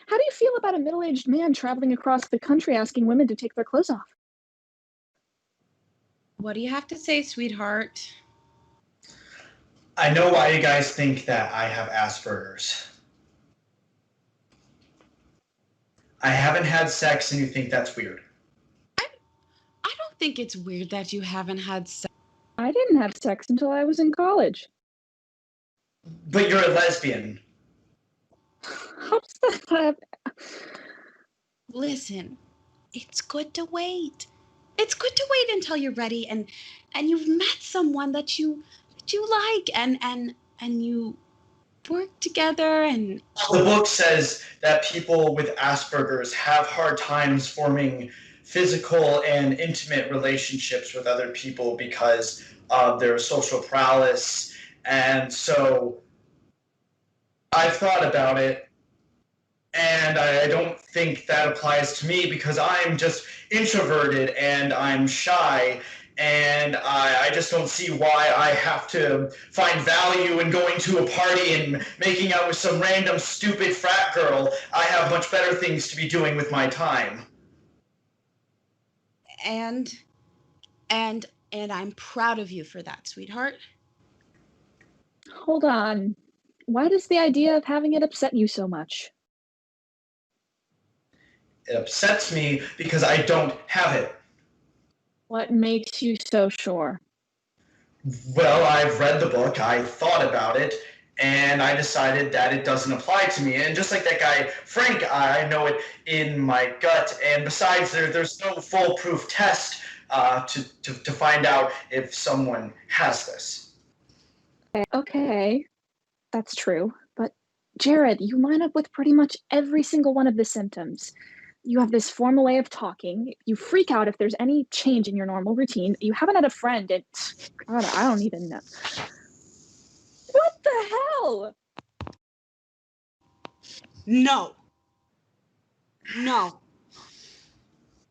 Speaker 2: how do you feel about a middle-aged man traveling across the country asking women to take their clothes off?
Speaker 3: What do you have to say, sweetheart?
Speaker 4: I know why you guys think that I have Asperger's. I haven't had sex and you think that's weird.
Speaker 3: I don't think it's weird that you haven't had sex.
Speaker 2: I didn't have sex until I was in college.
Speaker 4: But you're a lesbian.
Speaker 2: How does that have...
Speaker 3: Listen, it's good to wait. It's good to wait until you're ready and you've met someone that you like and you work together and...
Speaker 4: The book says that people with Asperger's have hard times forming physical and intimate relationships with other people because of their social prowess. And so I've thought about it, and I don't think that applies to me because I'm just introverted and I'm shy, and I just don't see why I have to find value in going to a party and making out with some random stupid frat girl. I have much better things to be doing with my time.
Speaker 3: And I'm proud of you for that, sweetheart.
Speaker 2: Hold on. Why does the idea of having it upset you so much?
Speaker 4: It upsets me because I don't have it.
Speaker 2: What makes you so sure?
Speaker 4: Well, I've read the book, I thought about it, and I decided that it doesn't apply to me. And just like that guy, Frank, I know it in my gut. And besides, there's no foolproof test to find out if someone has this.
Speaker 2: Okay, that's true. But Jared, you line up with pretty much every single one of the symptoms. You have this formal way of talking. You freak out if there's any change in your normal routine. You haven't had a friend. God, I don't even know. What the hell?
Speaker 3: No.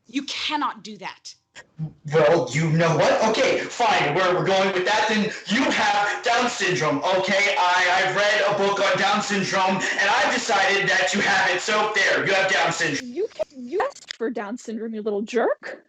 Speaker 3: You cannot do that.
Speaker 4: Well, you know what? Okay, fine. We're going with that. Then you have Down syndrome. Okay, I've read a book on Down syndrome, and I've decided that you have it. So there, you have Down syndrome.
Speaker 2: You asked for Down syndrome, you little jerk.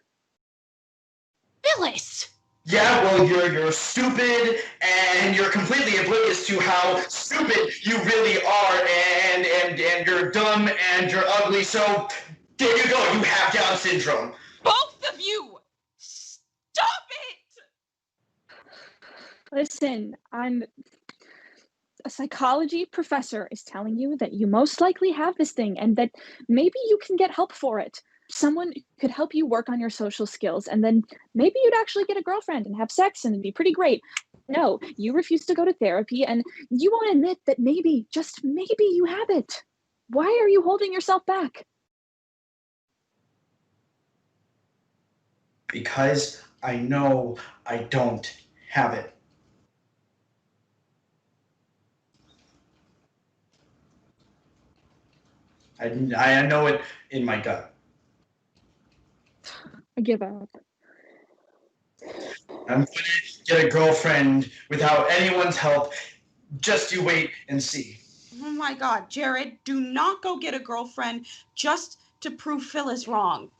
Speaker 3: Phyllis!
Speaker 4: Yeah, well, you're stupid, and you're completely oblivious to how stupid you really are, and you're dumb, and you're ugly. So there you go. You have Down syndrome.
Speaker 3: Both of you! Stop it!
Speaker 2: Listen, a psychology professor is telling you that you most likely have this thing and that maybe you can get help for it. Someone could help you work on your social skills, and then maybe you'd actually get a girlfriend and have sex and it'd be pretty great. No, you refuse to go to therapy, and you won't admit that maybe, just maybe, you have it. Why are you holding yourself back?
Speaker 4: Because I know I don't have it. I know it in my gut.
Speaker 2: I give up.
Speaker 4: I'm going to get a girlfriend without anyone's help. Just you wait and see.
Speaker 3: Oh my God, Jared, do not go get a girlfriend just to prove Phyllis wrong.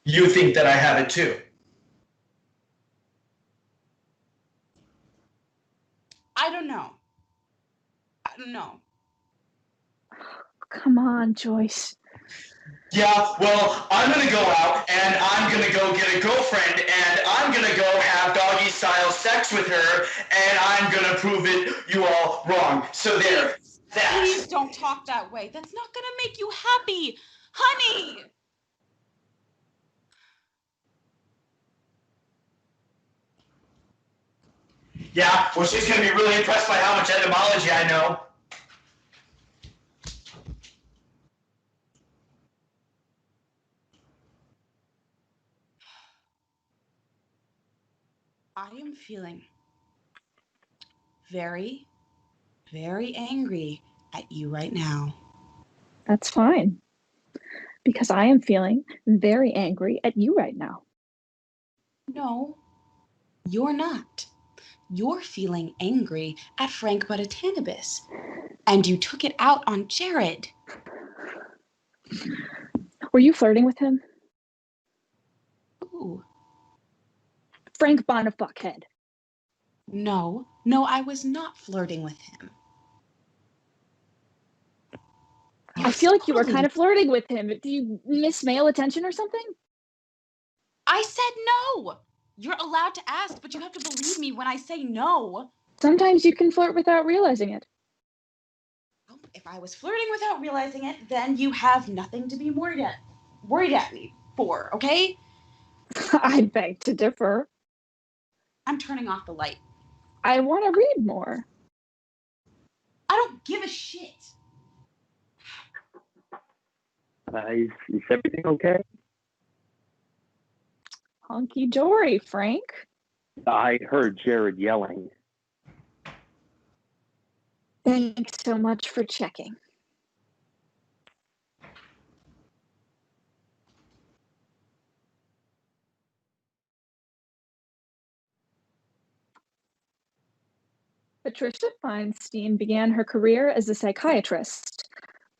Speaker 4: You think that I have it too.
Speaker 3: I don't know.
Speaker 2: Come on, Joyce.
Speaker 4: Yeah, well, I'm going to go out and I'm going to go get a girlfriend and I'm going to go have doggy style sex with her and I'm going to prove it you all wrong. So there.
Speaker 3: Please don't talk that way. That's not going to make you happy. Honey!
Speaker 4: Yeah, well, she's going to be really impressed by how much etymology I know.
Speaker 3: I am feeling very, very angry at you right now.
Speaker 2: That's fine. Because I am feeling very angry at you right now.
Speaker 3: No, you're not. You're feeling angry at Frank Buttatanibus, and you took it out on Jared.
Speaker 2: Were you flirting with him?
Speaker 3: Ooh.
Speaker 2: Frank Bonnefuckhead.
Speaker 3: No, I was not flirting with him.
Speaker 2: I feel like you were kind of flirting with him. Do you miss male attention or something?
Speaker 3: I said no. You're allowed to ask, but you have to believe me when I say no.
Speaker 2: Sometimes you can flirt without realizing it.
Speaker 3: If I was flirting without realizing it, then you have nothing to be worried at me for, okay?
Speaker 2: I beg to differ.
Speaker 3: I'm turning off the light.
Speaker 2: I want to read more.
Speaker 3: I don't give a shit.
Speaker 5: Is everything okay?
Speaker 2: Honky-dory, Frank.
Speaker 5: I heard Jared yelling.
Speaker 2: Thanks so much for checking. Patricia Feinstein began her career as a psychiatrist,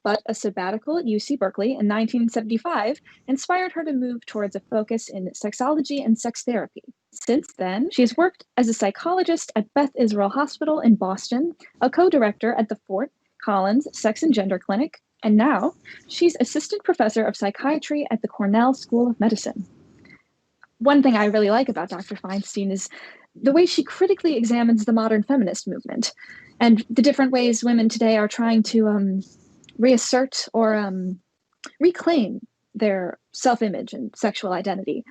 Speaker 2: but a sabbatical at UC Berkeley in 1975 inspired her to move towards a focus in sexology and sex therapy. Since then, she's worked as a psychologist at Beth Israel Hospital in Boston, a co-director at the Fort Collins Sex and Gender Clinic, and now she's assistant professor of psychiatry at the Cornell School of Medicine. One thing I really like about Dr. Feinstein is the way she critically examines the modern feminist movement and the different ways women today are trying to reassert or reclaim their self-image and sexual identity.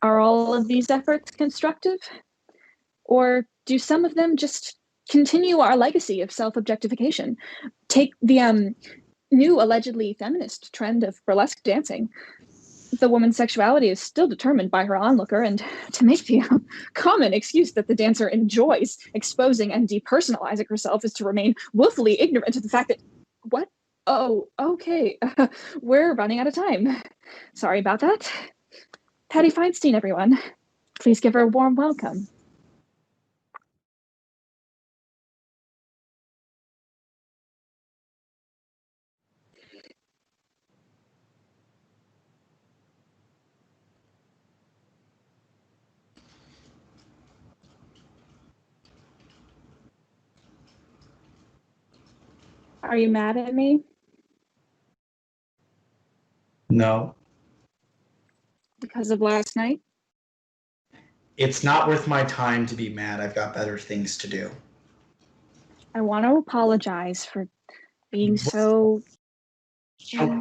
Speaker 2: Are all of these efforts constructive? Or do some of them just continue our legacy of self-objectification? Take the new allegedly feminist trend of burlesque dancing. The woman's sexuality is still determined by her onlooker, and to make the common excuse that the dancer enjoys exposing and depersonalizing herself is to remain willfully ignorant of the fact that, what? Oh, okay, we're running out of time. Sorry about that. Patty Feinstein, everyone. Please give her a warm welcome. Are you mad at me?
Speaker 6: No,
Speaker 2: Because of last night?
Speaker 6: it's not worth my time to be mad. I've got better things to do.
Speaker 2: I want to apologize for being so...
Speaker 6: Okay.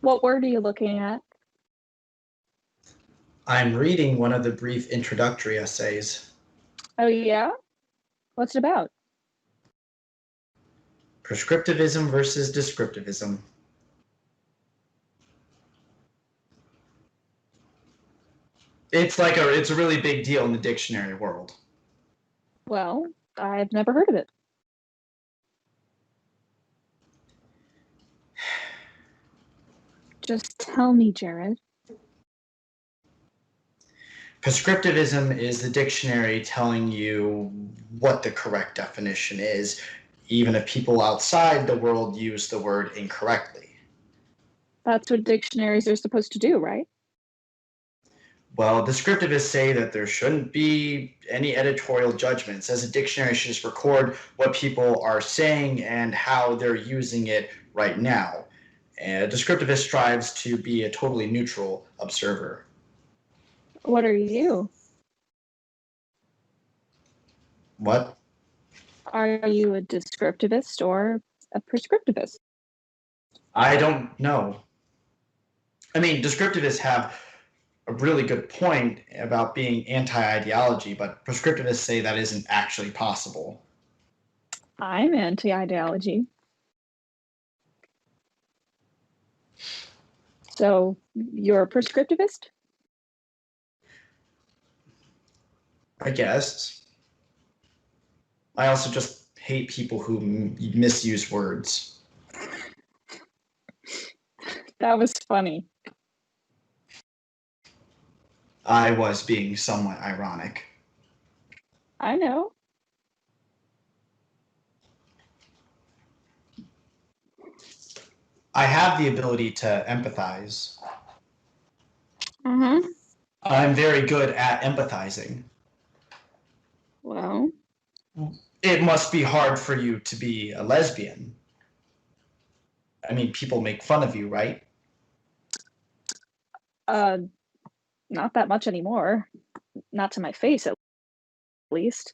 Speaker 2: What word are you looking at?
Speaker 6: I'm reading one of the brief introductory essays.
Speaker 2: Oh, yeah? What's it about?
Speaker 6: Prescriptivism versus descriptivism. It's a really big deal in the dictionary world.
Speaker 2: Well, I've never heard of it. Just tell me, Jared.
Speaker 6: Prescriptivism is the dictionary telling you what the correct definition is, even if people outside the world use the word incorrectly.
Speaker 2: That's what dictionaries are supposed to do, right?
Speaker 6: Well, descriptivists say that there shouldn't be any editorial judgments, as a dictionary should just record what people are saying and how they're using it right now. And a descriptivist strives to be a totally neutral observer.
Speaker 2: What are you?
Speaker 6: What?
Speaker 2: Are you a descriptivist or a prescriptivist?
Speaker 6: I don't know. I mean, descriptivists have a really good point about being anti-ideology, but prescriptivists say that isn't actually possible.
Speaker 2: I'm anti-ideology. So you're a prescriptivist?
Speaker 6: I guess. I also just hate people who misuse words.
Speaker 2: That was funny.
Speaker 6: I was being somewhat ironic.
Speaker 2: I know.
Speaker 6: I have the ability to empathize.
Speaker 2: Mm-hmm.
Speaker 6: I'm very good at empathizing.
Speaker 2: Well,
Speaker 6: It must be hard for you to be a lesbian. I mean, people make fun of you, right?
Speaker 2: not that much anymore. Not to my face, at least.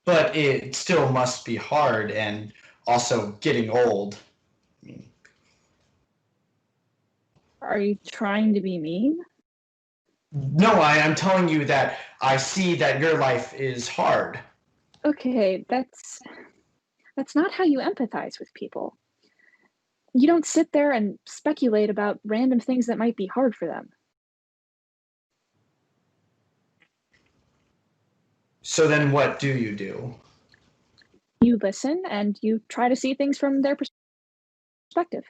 Speaker 6: But it still must be hard, and also getting old. I mean,
Speaker 2: Are you trying to be mean?
Speaker 6: No, I'm telling you that I see that your life is hard.
Speaker 2: Okay, that's not how you empathize with people. You don't sit there and speculate about random things that might be hard for them.
Speaker 6: So then what do you do?
Speaker 2: You listen and you try to see things from their perspective.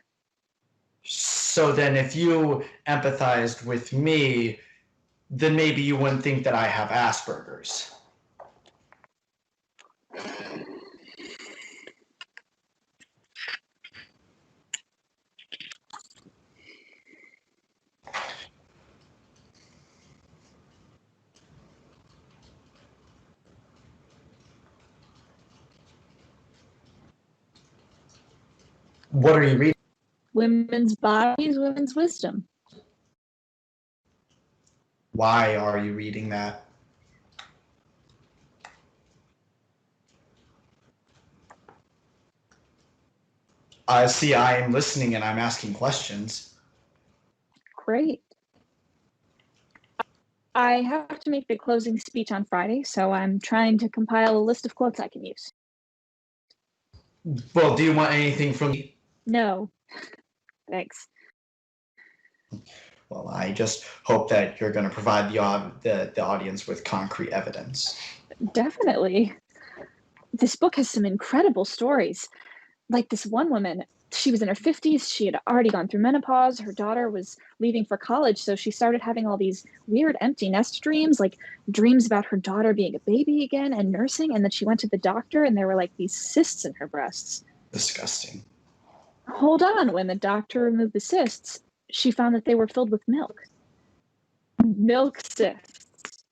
Speaker 6: So then if you empathized with me, then maybe you wouldn't think that I have Asperger's. What are you reading?
Speaker 2: Women's bodies, women's wisdom.
Speaker 6: Why are you reading that? See, I am listening and I'm asking questions.
Speaker 2: Great. I have to make the closing speech on Friday, so I'm trying to compile a list of quotes I can use.
Speaker 6: Well, do you want anything from me?
Speaker 2: No. Thanks.
Speaker 6: Well, I just hope that you're going to provide the audience with concrete evidence.
Speaker 2: Definitely. This book has some incredible stories. Like this one woman, she was in her 50s. She had already gone through menopause. Her daughter was leaving for college, so she started having all these weird empty nest dreams, like dreams about her daughter being a baby again and nursing. And then she went to the doctor, and there were like these cysts in her breasts.
Speaker 6: Disgusting.
Speaker 2: Hold on. When the doctor removed the cysts, she found that they were filled with milk. Milk cysts.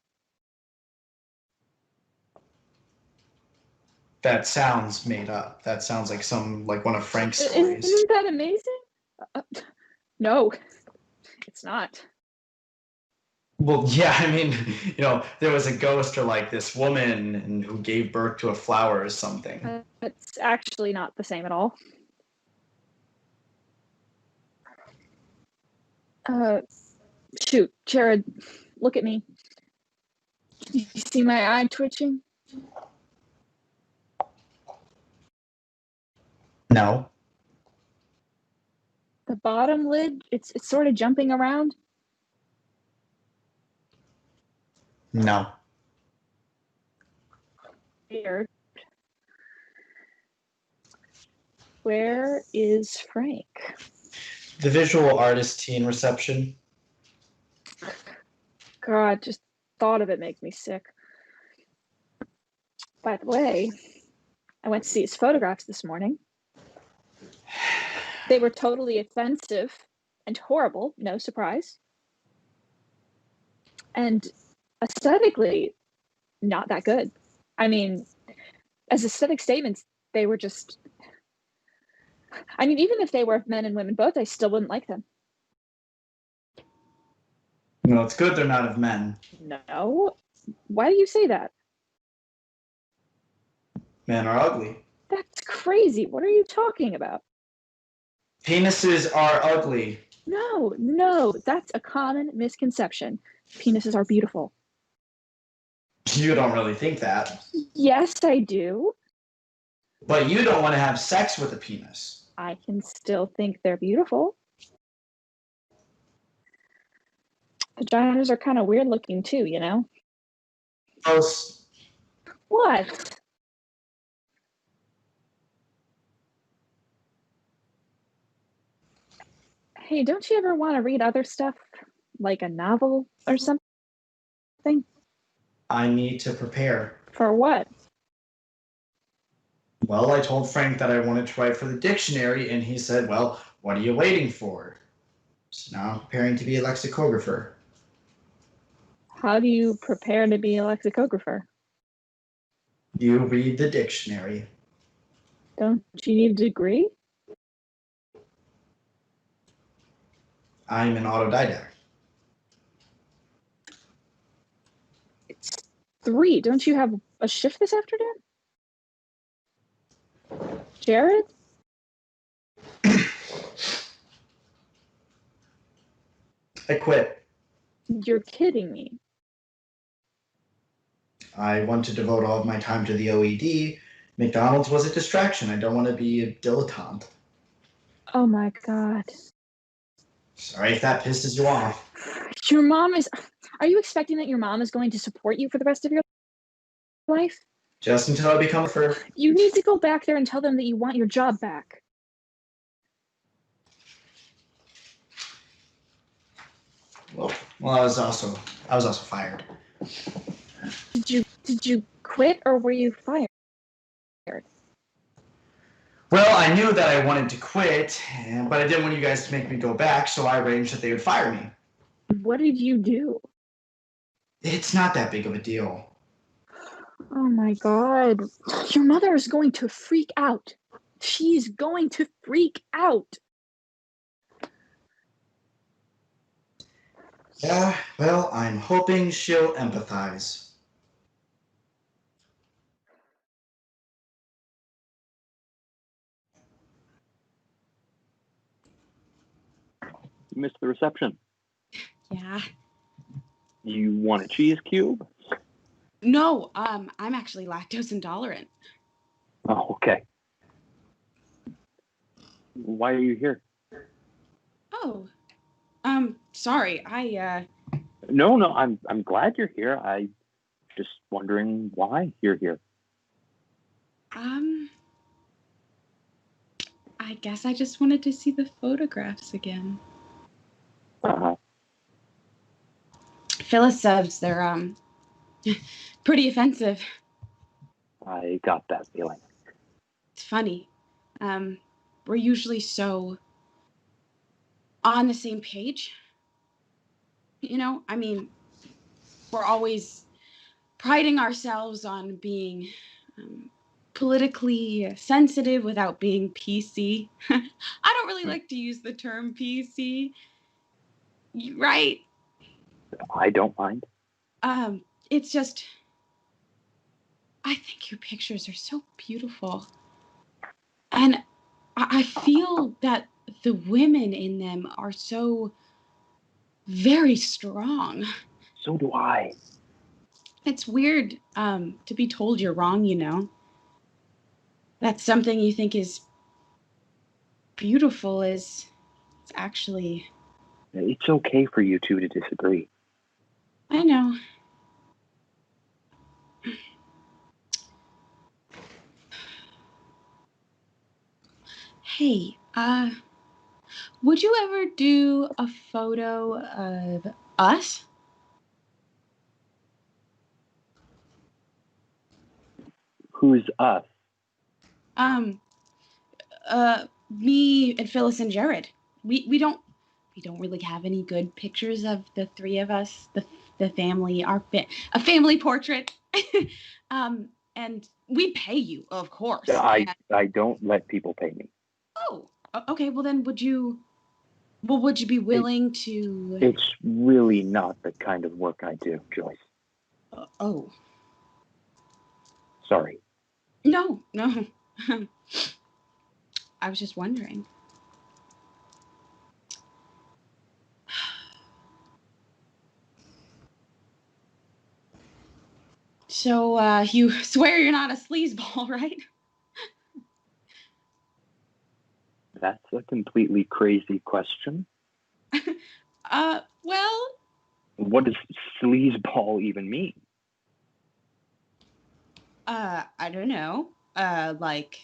Speaker 6: That sounds made up. That sounds like one of Frank's stories.
Speaker 2: Isn't that amazing? No, it's not.
Speaker 6: Well, yeah, I mean, there was a ghost or like this woman who gave birth to a flower or something.
Speaker 2: It's actually not the same at all. Shoot, Jared, look at me. You see my eye twitching?
Speaker 6: No.
Speaker 2: The bottom lid, it's sort of jumping around.
Speaker 6: No.
Speaker 2: Weird. Where is Frank?
Speaker 6: The visual artist teen reception.
Speaker 2: God, just thought of it makes me sick. By the way, I went to see his photographs this morning. They were totally offensive and horrible, no surprise. And aesthetically, not that good. I mean, as aesthetic statements, they were just... I mean, even if they were men and women both, I still wouldn't like them.
Speaker 6: No, it's good they're not of men.
Speaker 2: No. Why do you say that?
Speaker 6: Men are ugly.
Speaker 2: That's crazy. What are you talking about?
Speaker 6: Penises are ugly.
Speaker 2: No, that's a common misconception. Penises are beautiful.
Speaker 6: You don't really think that.
Speaker 2: Yes, I do.
Speaker 6: But you don't want to have sex with a penis.
Speaker 2: I can still think they're beautiful. Vaginas are kind of weird looking too, you know?
Speaker 6: Gross.
Speaker 2: What? Hey, don't you ever want to read other stuff? Like a novel or something?
Speaker 6: I need to prepare.
Speaker 2: For what?
Speaker 6: Well, I told Frank that I wanted to write for the dictionary, and he said, well, what are you waiting for? So now I'm preparing to be a lexicographer.
Speaker 2: How do you prepare to be a lexicographer?
Speaker 6: You read the dictionary.
Speaker 2: Don't you need a degree?
Speaker 6: I'm an autodidact.
Speaker 2: It's 3. Don't you have a shift this afternoon? Jared?
Speaker 6: I quit.
Speaker 2: You're kidding me.
Speaker 6: I want to devote all of my time to the OED. McDonald's was a distraction. I don't want to be a dilettante.
Speaker 2: Oh my God.
Speaker 6: Sorry if that pisses you off.
Speaker 2: Your mom is. Are you expecting that your mom is going to support you for the rest of your life?
Speaker 6: Just until I become a
Speaker 2: You need to go back there and tell them that you want your job back.
Speaker 6: Well, I was also fired.
Speaker 2: Did you quit or were you fired?
Speaker 6: Well, I knew that I wanted to quit, but I didn't want you guys to make me go back, so I arranged that they would fire me.
Speaker 2: What did you do?
Speaker 6: It's not that big of a deal.
Speaker 2: Oh my God. Your mother is going to freak out. She's going to freak out.
Speaker 6: Yeah, well, I'm hoping she'll empathize.
Speaker 5: You missed the reception.
Speaker 3: Yeah.
Speaker 5: You want a cheese cube?
Speaker 3: No, I'm actually lactose intolerant.
Speaker 5: Oh, okay. Why are you here?
Speaker 3: Oh, sorry.
Speaker 5: No, I'm glad you're here. I just wondering why you're here.
Speaker 3: I guess I just wanted to see the photographs again.
Speaker 5: Uh-huh.
Speaker 3: Phyllis says they're, pretty offensive.
Speaker 5: I got that feeling.
Speaker 3: It's funny. We're usually so on the same page. You know, I mean, we're always priding ourselves on being politically sensitive without being PC. I don't really like to use the term PC. Right?
Speaker 5: I don't mind.
Speaker 3: It's just, I think your pictures are so beautiful. And I feel that the women in them are so very strong.
Speaker 5: So do I.
Speaker 3: It's weird to be told you're wrong, you know. That's something you think is beautiful is it's actually...
Speaker 5: It's okay for you two to disagree.
Speaker 3: I know. Hey, would you ever do a photo of us?
Speaker 5: Who's us?
Speaker 3: Me and Phyllis and Jared. We don't really have any good pictures of the three of us, the family, a family portrait. And we pay you, of course.
Speaker 5: I don't let people pay me.
Speaker 3: Oh, okay. Well, then would you be willing to...
Speaker 5: It's really not the kind of work I do, Joyce.
Speaker 3: Oh.
Speaker 5: Sorry.
Speaker 3: No. I was just wondering. So, you swear you're not a sleazeball, right?
Speaker 5: That's a completely crazy question.
Speaker 3: Well...
Speaker 5: What does sleazeball even mean?
Speaker 3: I don't know. Like...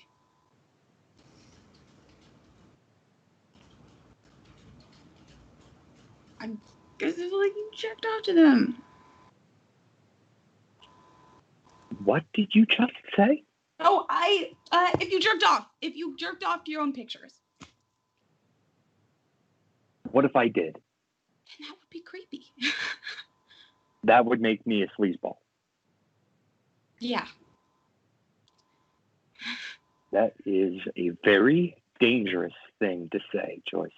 Speaker 3: I guess it's like you checked off to them.
Speaker 5: What did you just say?
Speaker 3: Oh, if you jerked off to your own pictures.
Speaker 5: What if I did?
Speaker 3: Then that would be creepy.
Speaker 5: That would make me a sleazeball.
Speaker 3: Yeah.
Speaker 5: That is a very dangerous thing to say, Joyce.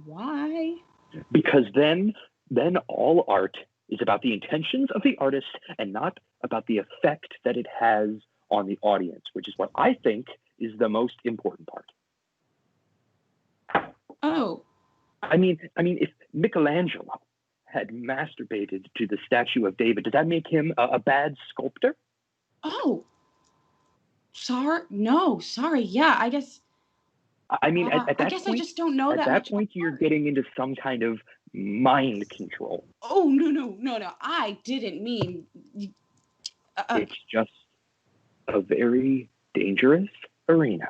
Speaker 3: Why?
Speaker 5: Because then all art is about the intentions of the artist and not about the effect that it has on the audience, which is what I think is the most important part.
Speaker 3: Oh.
Speaker 5: I mean, if Michelangelo had masturbated to the statue of David, does that make him a bad sculptor?
Speaker 3: Oh, sorry. Yeah, I guess.
Speaker 5: I mean, at that
Speaker 3: I guess
Speaker 5: point,
Speaker 3: I just don't know
Speaker 5: at
Speaker 3: that
Speaker 5: that
Speaker 3: much
Speaker 5: point,
Speaker 3: about
Speaker 5: you're
Speaker 3: art.
Speaker 5: getting into some kind of mind control.
Speaker 3: Oh, no. I didn't mean.
Speaker 5: It's just a very dangerous arena.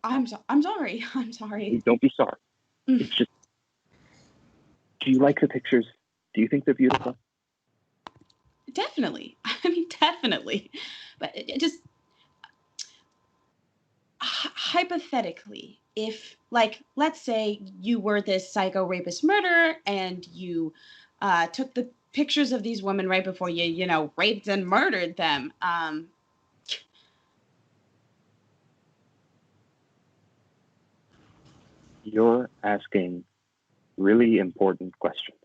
Speaker 3: I'm sorry. I'm sorry.
Speaker 5: Don't be sorry. It's just, do you like the pictures? Do you think they're beautiful?
Speaker 3: Definitely. I mean, definitely. But it just hypothetically, if, like, let's say you were this psycho rapist murderer and you took the pictures of these women right before you raped and murdered them.
Speaker 5: You're asking really important questions.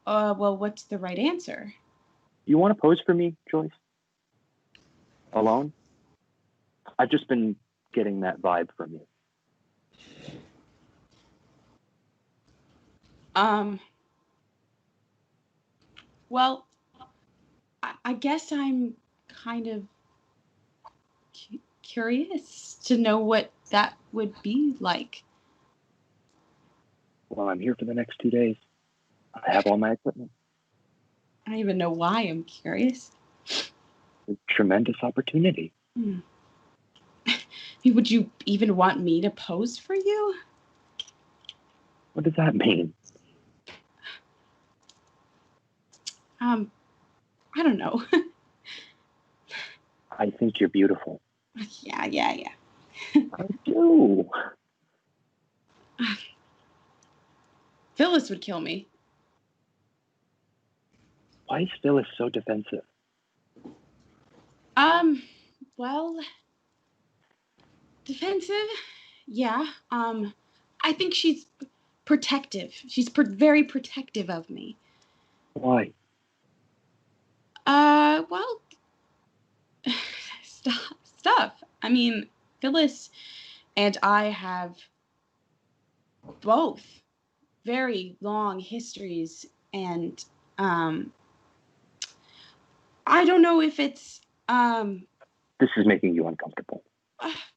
Speaker 3: Well, what's the right answer?
Speaker 5: You want to pose for me, Joyce? Alone? I've just been getting that vibe from you.
Speaker 3: Well, I guess I'm kind of curious to know what that would be like.
Speaker 5: Well, I'm here for the next 2 days. I have all my equipment.
Speaker 3: I don't even know why I'm curious.
Speaker 5: A tremendous opportunity.
Speaker 3: Would you even want me to pose for you?
Speaker 5: What does that mean?
Speaker 3: I don't know.
Speaker 5: I think you're beautiful.
Speaker 3: Yeah.
Speaker 5: I do.
Speaker 3: Phyllis would kill me.
Speaker 5: Why is Phyllis so defensive?
Speaker 3: Well, defensive? Yeah. I think she's protective. She's very protective of me.
Speaker 5: Why?
Speaker 3: Well, stuff. I mean, Phyllis and I have both very long histories, and I don't know if it's
Speaker 5: This is making you uncomfortable.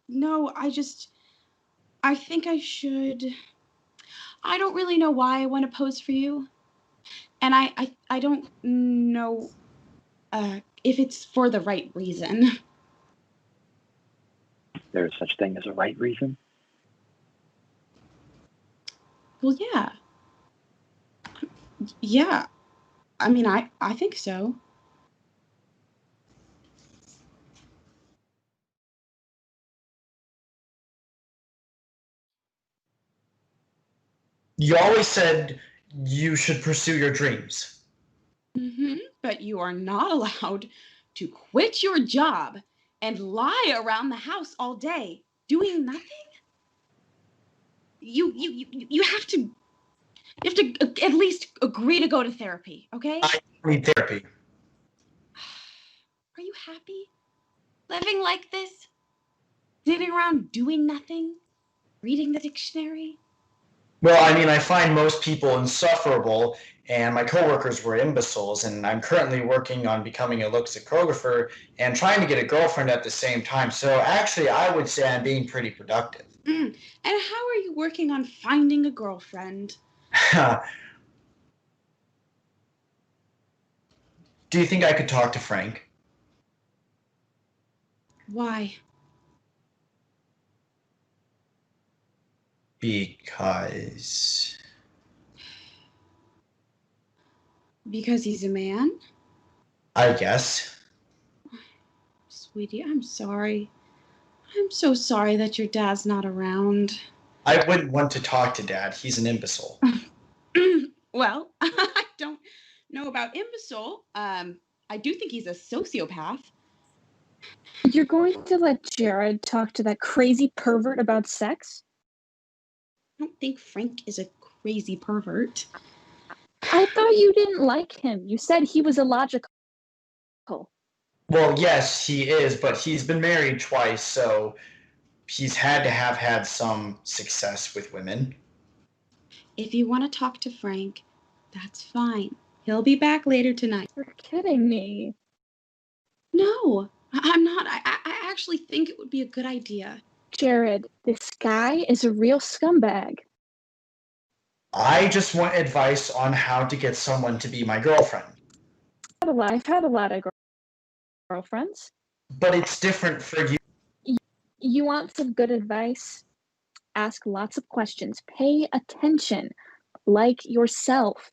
Speaker 3: no, I think I should. I don't really know why I want to pose for you, and I don't know if it's for the right reason.
Speaker 5: There is such thing as a right reason?
Speaker 3: Well, yeah. Yeah. I mean, I think so.
Speaker 6: You always said you should pursue your dreams.
Speaker 3: But you are not allowed to quit your job and lie around the house all day doing nothing. You have to at least agree to go to therapy, okay?
Speaker 6: I need therapy.
Speaker 3: Are you happy living like this? Sitting around doing nothing? Reading the dictionary?
Speaker 6: Well, I mean, I find most people insufferable, and my coworkers were imbeciles, and I'm currently working on becoming a lexicographer and trying to get a girlfriend at the same time. So actually, I would say I'm being pretty productive.
Speaker 3: And how are you working on finding a girlfriend?
Speaker 6: Do you think I could talk to Frank?
Speaker 3: Why?
Speaker 6: Because
Speaker 3: he's a man?
Speaker 6: I guess.
Speaker 3: Sweetie, I'm sorry. I'm so sorry that your dad's not around.
Speaker 6: I wouldn't want to talk to Dad. He's an imbecile.
Speaker 3: Well, I don't know about imbecile. I do think he's a sociopath.
Speaker 2: You're going to let Jared talk to that crazy pervert about sex?
Speaker 3: I don't think Frank is a crazy pervert.
Speaker 2: I thought you didn't like him. You said he was illogical.
Speaker 6: Well, yes, he is, but he's been married twice, so he's had to have had some success with women.
Speaker 3: If you want to talk to Frank, that's fine. He'll be back later tonight.
Speaker 2: You're kidding me.
Speaker 3: No, I'm not. I actually think it would be a good idea.
Speaker 2: Jared, this guy is a real scumbag.
Speaker 6: I just want advice on how to get someone to be my girlfriend.
Speaker 2: I've had a lot of girlfriends.
Speaker 6: But it's different for you.
Speaker 2: You want some good advice? Ask lots of questions. Pay attention. Like yourself.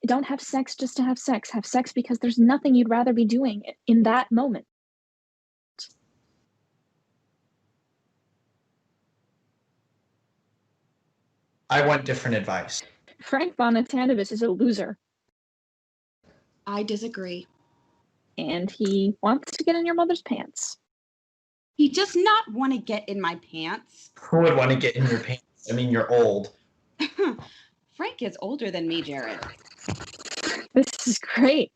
Speaker 2: Don't have sex just to have sex. Have sex because there's nothing you'd rather be doing in that moment.
Speaker 6: I want different advice.
Speaker 2: Frank Bonatanibus is a loser.
Speaker 3: I disagree.
Speaker 2: And he wants to get in your mother's pants.
Speaker 3: He does not want to get in my pants.
Speaker 6: Who would want to get in your pants? I mean, you're old.
Speaker 3: Frank is older than me, Jared.
Speaker 2: This is great.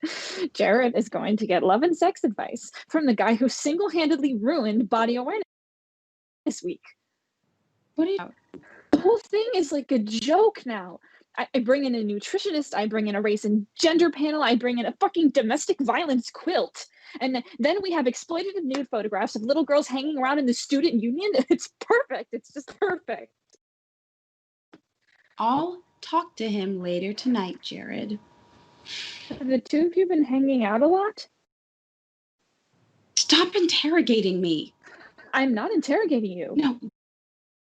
Speaker 2: Jared is going to get love and sex advice from the guy who single-handedly ruined Body Awareness Week.
Speaker 3: What are you?
Speaker 2: The whole thing is like a joke now. I bring in a nutritionist, I bring in a race and gender panel, I bring in a fucking domestic violence quilt. And then we have exploitative nude photographs of little girls hanging around in the student union. It's perfect. It's just perfect.
Speaker 3: I'll talk to him later tonight, Jared.
Speaker 2: Have the two of you been hanging out a lot?
Speaker 3: Stop interrogating me.
Speaker 2: I'm not interrogating you.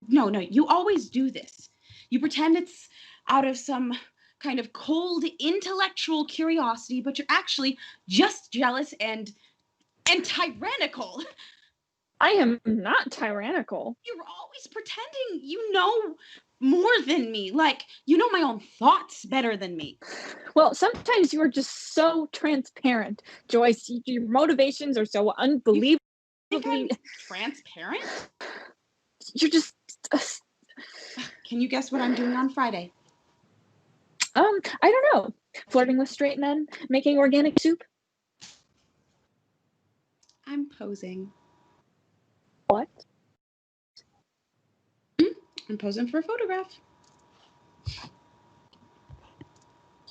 Speaker 3: No, you always do this. You pretend it's out of some kind of cold intellectual curiosity, but you're actually just jealous and tyrannical.
Speaker 2: I am not tyrannical.
Speaker 3: You're always pretending you know more than me. Like, you know my own thoughts better than me.
Speaker 2: Well, sometimes you are just so transparent, Joyce. Your motivations are so unbelievably...
Speaker 3: Think I'm transparent?
Speaker 2: You're just...
Speaker 3: Can you guess what I'm doing on Friday?
Speaker 2: I don't know. Flirting with straight men? Making organic soup?
Speaker 3: I'm posing.
Speaker 2: What?
Speaker 3: I'm posing for a photograph.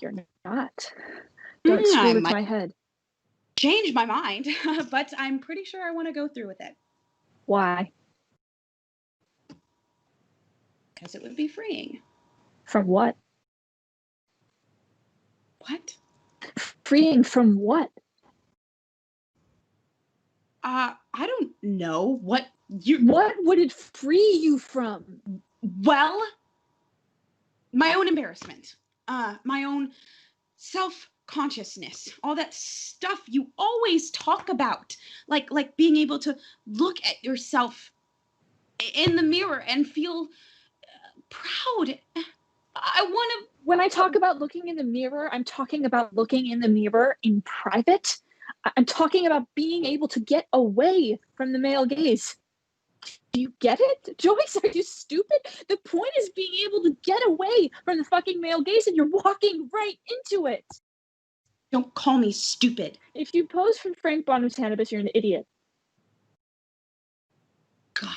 Speaker 2: You're not. Don't screw with my head.
Speaker 3: Change my mind, but I'm pretty sure I want to go through with it.
Speaker 2: Why?
Speaker 3: Because it would be freeing.
Speaker 2: From what?
Speaker 3: What?
Speaker 2: Freeing from what?
Speaker 3: I don't know. What
Speaker 2: would it free you from?
Speaker 3: Well, my own embarrassment. My own self-consciousness. All that stuff you always talk about. Like being able to look at yourself in the mirror and feel proud. I want to...
Speaker 2: When I talk about looking in the mirror, I'm talking about looking in the mirror in private. I'm talking about being able to get away from the male gaze. Do you get it? Joyce, are you stupid? The point is being able to get away from the fucking male gaze, and you're walking right into it.
Speaker 3: Don't call me stupid.
Speaker 2: If you pose for Frank Bonatanibus, you're an idiot.
Speaker 3: God,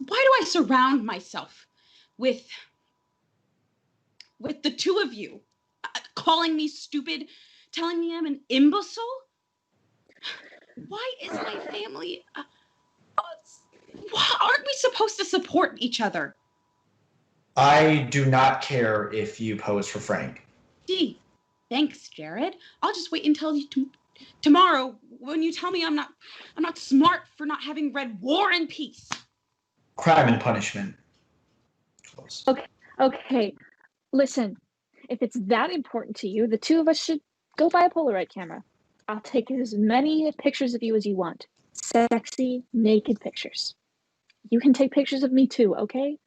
Speaker 3: why do I surround myself with the two of you, calling me stupid, telling me I'm an imbecile? Why is my family... aren't we supposed to support each other?
Speaker 6: I do not care if you pose for Frank.
Speaker 3: Gee, thanks, Jared. I'll just wait until tomorrow when you tell me I'm not smart for not having read War and Peace.
Speaker 6: Crime and Punishment. Close.
Speaker 2: Okay. Listen, if it's that important to you, the two of us should go buy a Polaroid camera. I'll take as many pictures of you as you want. Sexy, naked pictures. You can take pictures of me too, okay?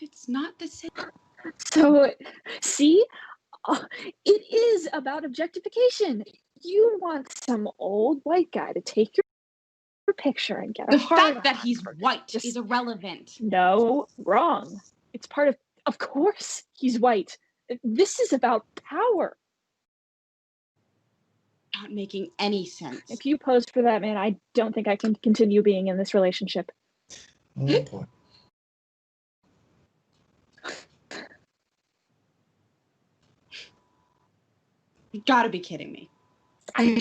Speaker 3: It's not the same.
Speaker 2: So, see? It is about objectification. You want some old white guy to take your picture and get
Speaker 3: the
Speaker 2: a hard
Speaker 3: fact that he's white is irrelevant.
Speaker 2: No, wrong. It's part of course he's white. This is about power.
Speaker 3: not making any sense.
Speaker 2: If you pose for that man, I don't think I can continue being in this relationship.
Speaker 6: Oh boy.
Speaker 3: You gotta be kidding me.
Speaker 2: I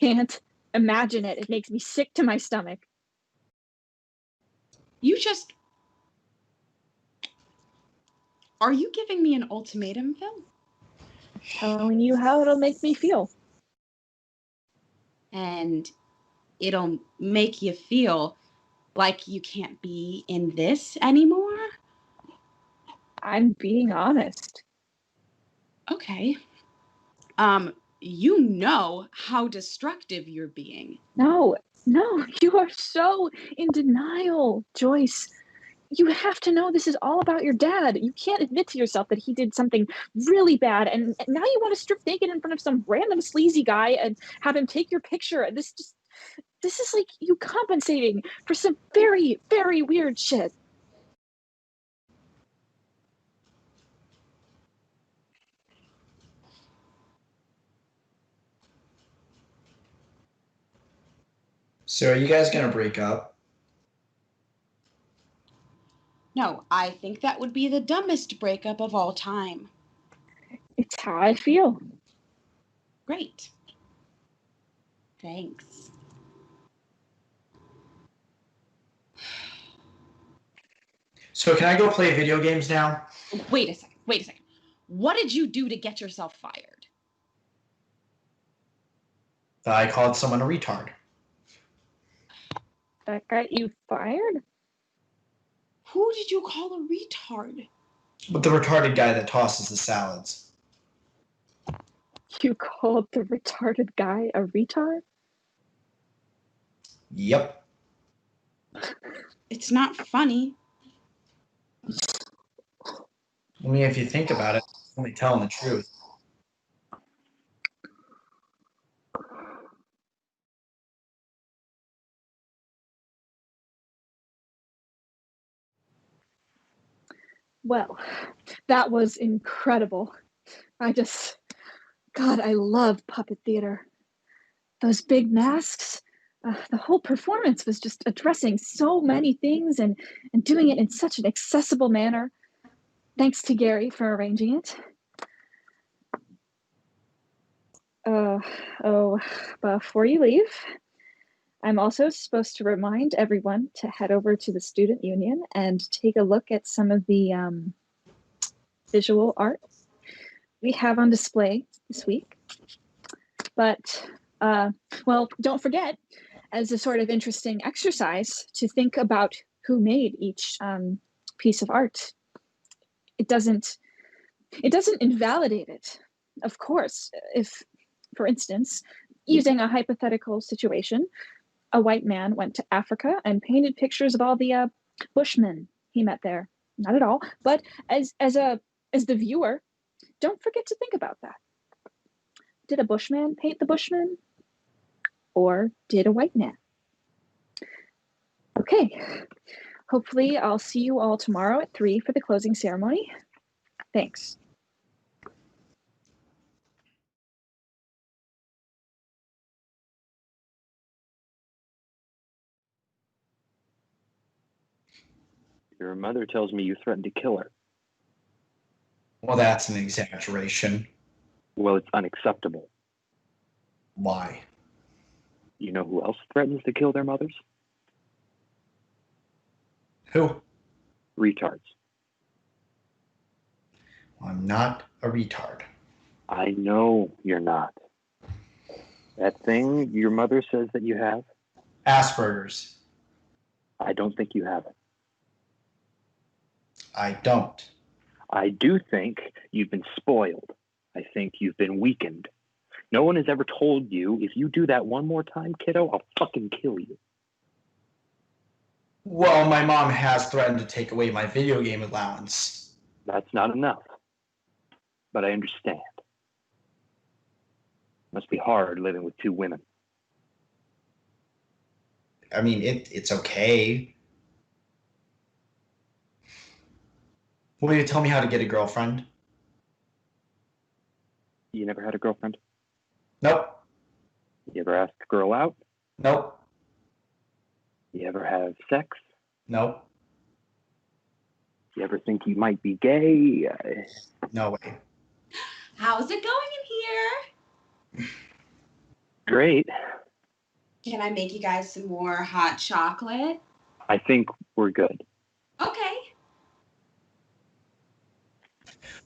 Speaker 2: can't imagine it. It makes me sick to my stomach.
Speaker 3: Are you giving me an ultimatum, Phil?
Speaker 2: Telling you how it'll make me feel.
Speaker 3: And it'll make you feel like you can't be in this anymore?
Speaker 2: I'm being honest.
Speaker 3: Okay. You know how destructive you're being.
Speaker 2: No, you are so in denial, Joyce. You have to know this is all about your dad. You can't admit to yourself that he did something really bad, and now you want to strip naked in front of some random sleazy guy and have him take your picture. This is like you compensating for some very, very weird shit.
Speaker 6: So are you guys gonna break up?
Speaker 3: No, I think that would be the dumbest breakup of all time.
Speaker 2: It's how I feel.
Speaker 3: Great. Thanks.
Speaker 6: So can I go play video games now?
Speaker 3: Wait a second. What did you do to get yourself fired?
Speaker 6: I called someone a retard.
Speaker 2: That got you fired?
Speaker 3: Who did you call a retard?
Speaker 6: With the retarded guy that tosses the salads.
Speaker 2: You called the retarded guy a retard?
Speaker 6: Yep.
Speaker 3: It's not funny.
Speaker 6: I mean, if you think about it, I'm only telling the truth.
Speaker 2: Well, that was incredible. God, I love puppet theater. Those big masks, the whole performance was just addressing so many things and doing it in such an accessible manner. Thanks to Gary for arranging it. Before you leave, I'm also supposed to remind everyone to head over to the student union and take a look at some of the visual art we have on display this week. But, don't forget, as a sort of interesting exercise, to think about who made each piece of art. It doesn't invalidate it, of course. If, for instance, using a hypothetical situation, a white man went to Africa and painted pictures of all the Bushmen he met there. Not at all, but as the viewer, don't forget to think about that. Did a Bushman paint the Bushmen, or did a white man? Okay. Hopefully, I'll see you all tomorrow at 3 for the closing ceremony. Thanks.
Speaker 5: Your mother tells me you threatened to kill her.
Speaker 6: Well, that's an exaggeration.
Speaker 5: Well, it's unacceptable.
Speaker 6: Why?
Speaker 5: You know who else threatens to kill their mothers?
Speaker 6: Who?
Speaker 5: Retards.
Speaker 6: I'm not a retard.
Speaker 5: I know you're not. That thing your mother says that you have,
Speaker 6: Asperger's.
Speaker 5: I don't think you have it.
Speaker 6: I don't.
Speaker 5: I do think you've been spoiled. I think you've been weakened. No one has ever told you, if you do that one more time, kiddo, I'll fucking kill you.
Speaker 6: Well, my mom has threatened to take away my video game allowance.
Speaker 5: That's not enough. But I understand. Must be hard living with two women.
Speaker 6: I mean, it's okay. Will you tell me how to get a girlfriend?
Speaker 5: You never had a girlfriend?
Speaker 6: Nope.
Speaker 5: You ever ask a girl out?
Speaker 6: Nope.
Speaker 5: You ever have sex?
Speaker 6: Nope.
Speaker 5: You ever think you might be gay?
Speaker 6: No way.
Speaker 3: How's it going in here?
Speaker 5: Great.
Speaker 3: Can I make you guys some more hot chocolate?
Speaker 5: I think we're good.
Speaker 3: Okay.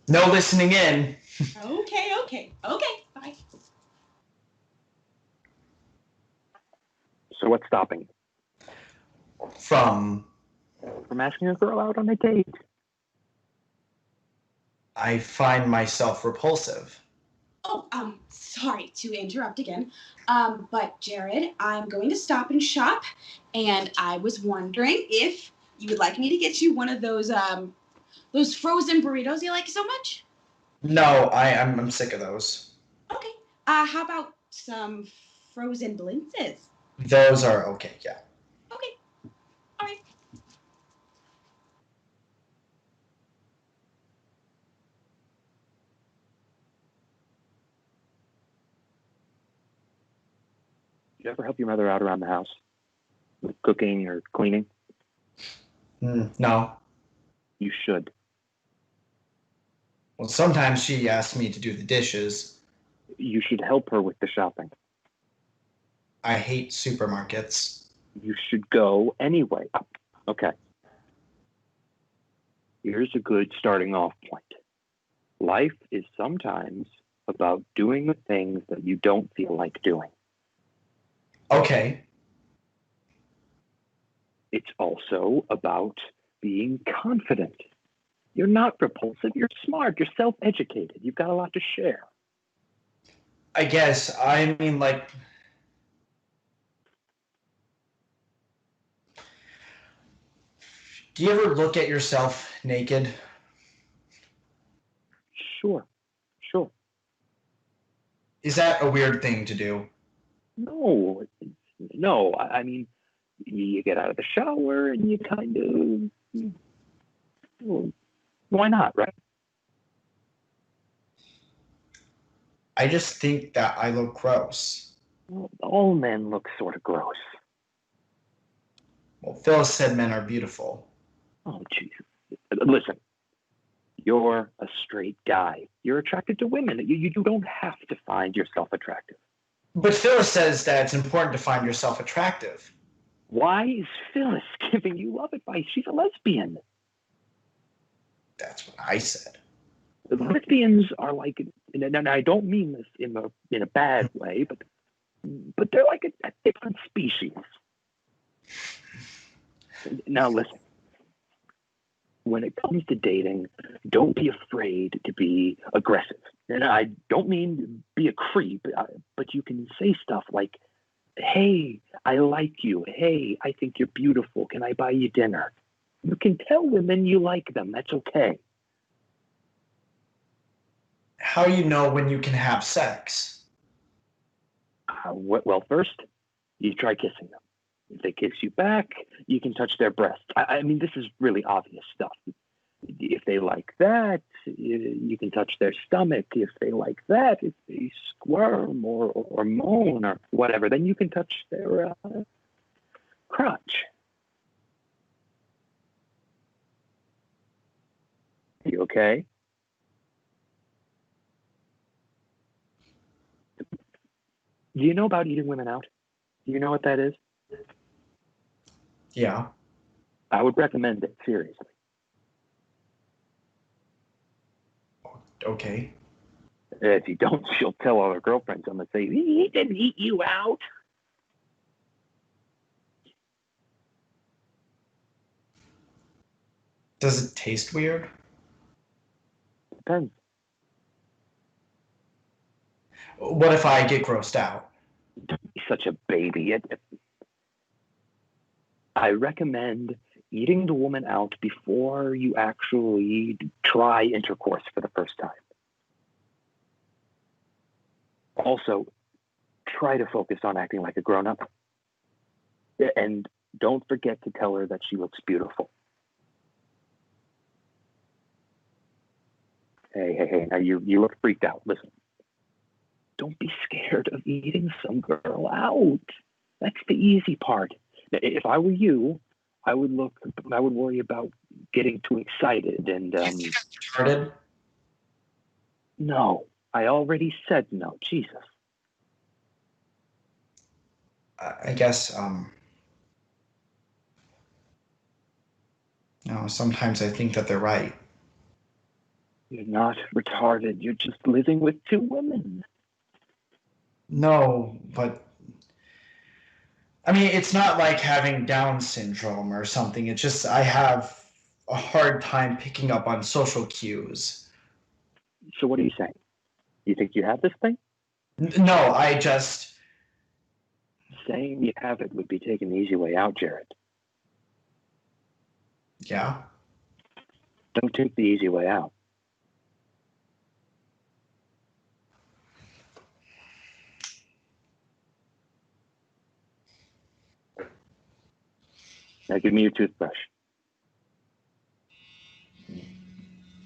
Speaker 6: No listening in.
Speaker 3: Okay. Bye.
Speaker 5: So what's stopping you
Speaker 6: From
Speaker 5: asking a girl out on a date?
Speaker 6: I find myself repulsive.
Speaker 3: Oh, sorry to interrupt again. But Jared, I'm going to Stop and Shop, and I was wondering if you would like me to get you one of those frozen burritos you like so much?
Speaker 6: No, I'm sick of those.
Speaker 3: Okay. How about some frozen blintzes?
Speaker 6: Those are okay, yeah.
Speaker 3: Okay. All right.
Speaker 5: You ever help your mother out around the house? With cooking or cleaning?
Speaker 6: No.
Speaker 5: You should.
Speaker 6: Well, sometimes she asks me to do the dishes.
Speaker 5: You should help her with the shopping.
Speaker 6: I hate supermarkets.
Speaker 5: You should go anyway. Okay. Here's a good starting off point. Life is sometimes about doing the things that you don't feel like doing.
Speaker 6: Okay.
Speaker 5: It's also about being confident. You're not repulsive. You're smart. You're self-educated. You've got a lot to share.
Speaker 6: I guess. I mean, like, do you ever look at yourself naked?
Speaker 5: Sure.
Speaker 6: Is that a weird thing to do?
Speaker 5: No. I mean, you get out of the shower and you kind of, well, why not, right?
Speaker 6: I just think that I look gross.
Speaker 5: Well, all men look sort of gross.
Speaker 6: Well, Phyllis said men are beautiful.
Speaker 5: Oh, Jesus. Listen, you're a straight guy. You're attracted to women. You don't have to find yourself attractive.
Speaker 6: But Phyllis says that it's important to find yourself attractive.
Speaker 5: Why is Phyllis giving you love advice? She's a lesbian.
Speaker 6: That's what I said.
Speaker 5: The lesbians are like, and I don't mean this in a bad way, but they're like a different species. Now listen, when it comes to dating, don't be afraid to be aggressive. And I don't mean be a creep, but you can say stuff like, hey, I like you. Hey, I think you're beautiful. Can I buy you dinner? You can tell women you like them. That's okay.
Speaker 6: How do you know when you can have sex?
Speaker 5: Well, first, you try kissing them. If they kiss you back, you can touch their breast. I mean, this is really obvious stuff. If they like that, you can touch their stomach. If they like that, if they squirm or moan or whatever, then you can touch their crotch. You okay? Do you know about eating women out? Do you know what that is?
Speaker 6: Yeah.
Speaker 5: I would recommend it, seriously.
Speaker 6: Okay.
Speaker 5: If you don't, she'll tell all her girlfriends. I'm going to say, he didn't eat you out.
Speaker 6: Does it taste weird?
Speaker 5: Depends.
Speaker 6: What if I get grossed out?
Speaker 5: Don't be such a baby. I recommend eating the woman out before you actually try intercourse for the first time. Also, try to focus on acting like a grown-up. And don't forget to tell her that she looks beautiful. Hey, now you look freaked out. Listen, don't be scared of eating some girl out. That's the easy part. If I were you, I would worry about getting too excited and
Speaker 6: Started.
Speaker 5: no. I already said no. Jesus.
Speaker 6: I guess sometimes I think that they're right.
Speaker 5: You're not retarded. You're just living with two women.
Speaker 6: No, but I mean, it's not like having Down syndrome or something. It's just I have a hard time picking up on social cues.
Speaker 5: So what are you saying? You think you have this thing?
Speaker 6: No, I just.
Speaker 5: Saying you have it would be taking the easy way out, Jared.
Speaker 6: Yeah.
Speaker 5: Don't take the easy way out. Now give me your toothbrush.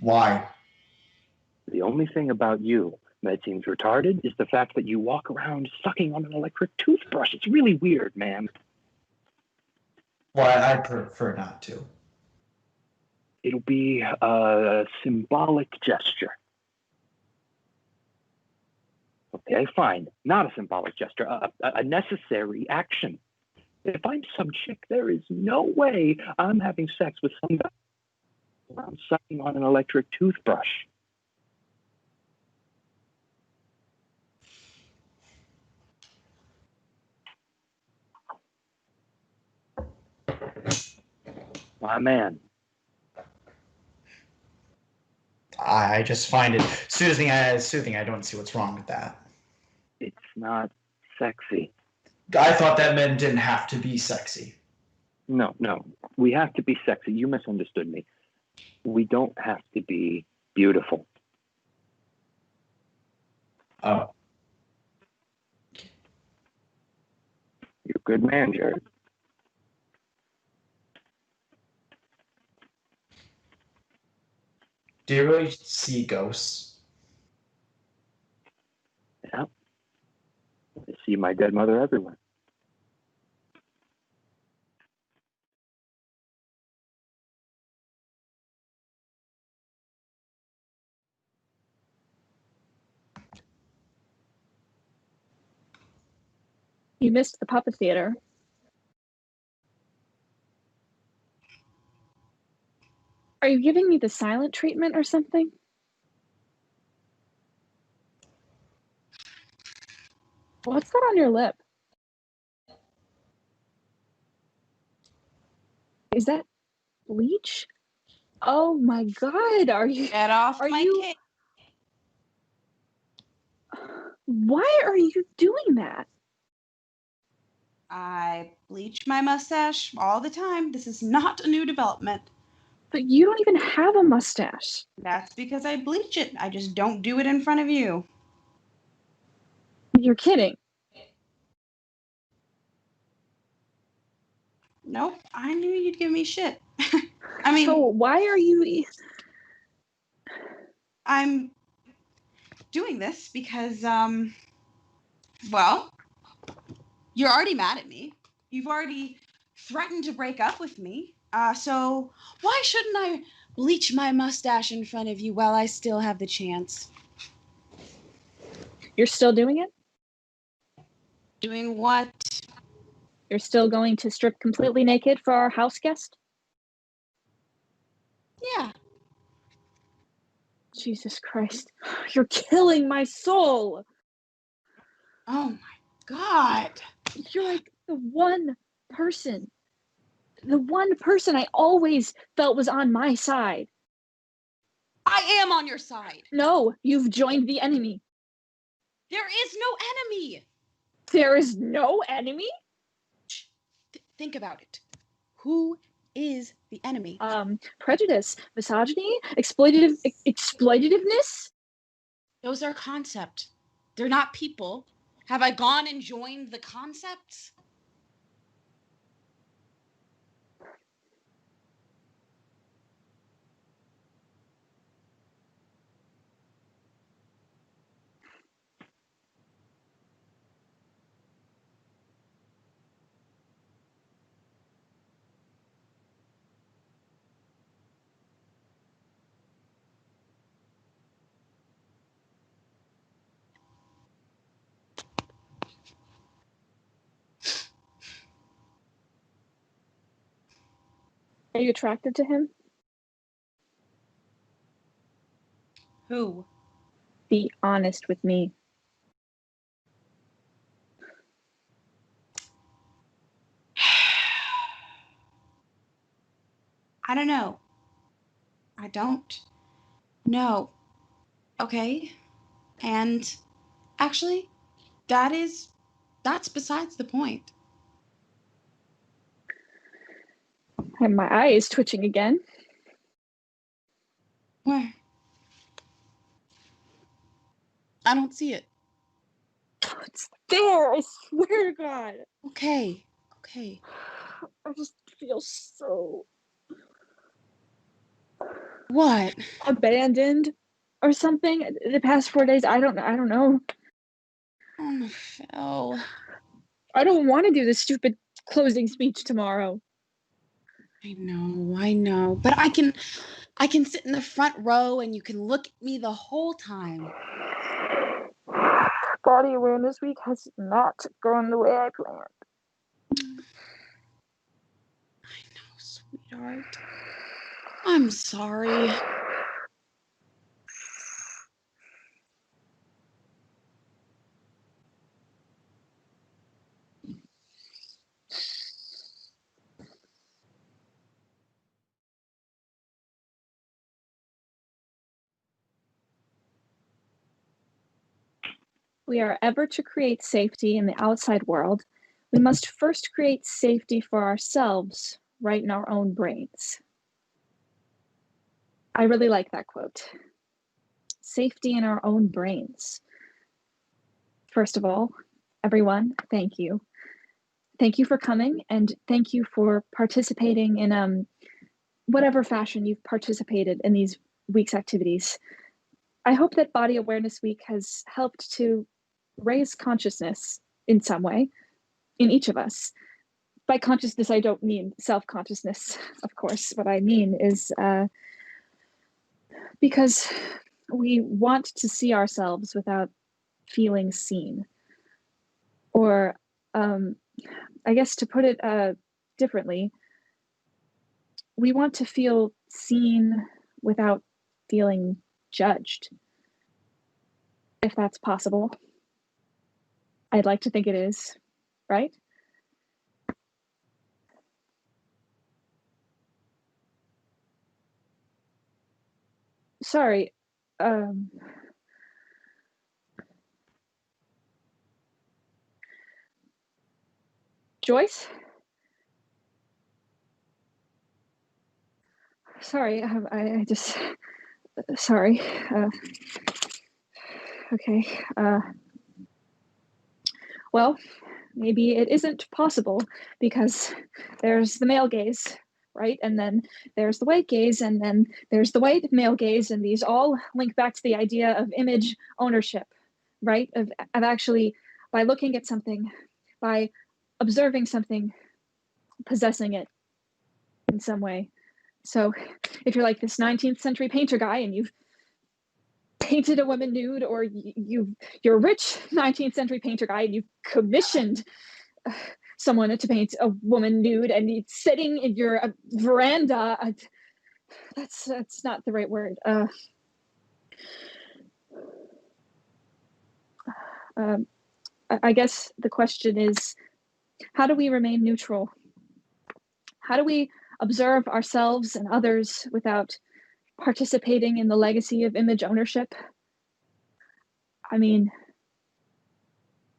Speaker 6: Why?
Speaker 5: The only thing about you that seems retarded is the fact that you walk around sucking on an electric toothbrush. It's really weird, man.
Speaker 6: Well, I prefer not to.
Speaker 5: It'll be a symbolic gesture. Okay, fine. Not a symbolic gesture, a necessary action. If I'm some chick, there is no way I'm having sex with some guy. I'm sucking on an electric toothbrush. My man.
Speaker 6: I just find it soothing. I don't see what's wrong with that.
Speaker 5: It's not sexy.
Speaker 6: I thought that men didn't have to be sexy.
Speaker 5: No. We have to be sexy. You misunderstood me. We don't have to be beautiful.
Speaker 6: Oh.
Speaker 5: You're a good man, Jared.
Speaker 6: Do you really see ghosts?
Speaker 5: Yeah. I see my dead mother everywhere.
Speaker 2: You missed the puppet theater. Are you giving me the silent treatment or something? What's that on your lip? Is that bleach? Oh my God, are you?
Speaker 3: Get off
Speaker 2: Are
Speaker 3: my
Speaker 2: you?
Speaker 3: kid.
Speaker 2: Why are you doing that?
Speaker 3: I bleach my mustache all the time. This is not a new development.
Speaker 2: But you don't even have a mustache.
Speaker 3: That's because I bleach it. I just don't do it in front of you.
Speaker 2: You're kidding.
Speaker 3: Nope, I knew you'd give me shit. I mean,
Speaker 2: So why are you?
Speaker 3: I'm doing this because, well, you're already mad at me. You've already threatened to break up with me. So why shouldn't I bleach my mustache in front of you while I still have the chance?
Speaker 2: You're still doing it?
Speaker 3: Doing what?
Speaker 2: You're still going to strip completely naked for our house guest?
Speaker 3: Yeah.
Speaker 2: Jesus Christ. You're killing my soul.
Speaker 3: Oh my God.
Speaker 2: You're like the one person I always felt was on my side.
Speaker 3: I am on your side.
Speaker 2: No, you've joined the enemy.
Speaker 3: There is no enemy.
Speaker 2: There is no enemy?
Speaker 3: Think about it. Who is the enemy?
Speaker 2: Prejudice, misogyny, exploitativeness?
Speaker 3: Those are concepts. They're not people. Have I gone and joined the concepts?
Speaker 2: Are you attracted to him?
Speaker 3: Who?
Speaker 2: Be honest with me.
Speaker 3: I don't know. I don't know. Okay. And actually, that's besides the point.
Speaker 2: And my eye is twitching again.
Speaker 3: Where? I don't see it.
Speaker 2: It's there, I swear to God.
Speaker 3: Okay.
Speaker 2: I just feel so
Speaker 3: What?
Speaker 2: abandoned or something. The past 4 days, I don't know.
Speaker 3: Oh, Phil.
Speaker 2: I don't want to do this stupid closing speech tomorrow.
Speaker 3: I know. But I can sit in the front row and you can look at me the whole time.
Speaker 2: Body Awareness Week has not gone the way I planned.
Speaker 3: I know, sweetheart. I'm sorry.
Speaker 2: We are ever to create safety in the outside world, we must first create safety for ourselves, right in our own brains. I really like that quote. Safety in our own brains. First of all, everyone, thank you. Thank you for coming, and thank you for participating in whatever fashion you've participated in these week's activities. I hope that Body Awareness Week has helped to raise consciousness in some way in each of us. By consciousness, I don't mean self-consciousness, of course. What I mean is because we want to see ourselves without feeling seen. Or I guess to put it differently, we want to feel seen without feeling judged, if that's possible. I'd like to think it is, right? Sorry. Joyce? Sorry, I just, sorry. Okay. Well, maybe it isn't possible because there's the male gaze, right? And then there's the white gaze, and then there's the white male gaze, and these all link back to the idea of image ownership, right? Of actually, by looking at something, by observing something, possessing it in some way. So if you're like this 19th century painter guy and you've painted a woman nude, or you're a rich 19th century painter guy and you've commissioned someone to paint a woman nude and it's sitting in your veranda, that's not the right word. I guess the question is, how do we remain neutral? How do we observe ourselves and others without participating in the legacy of image ownership? I mean,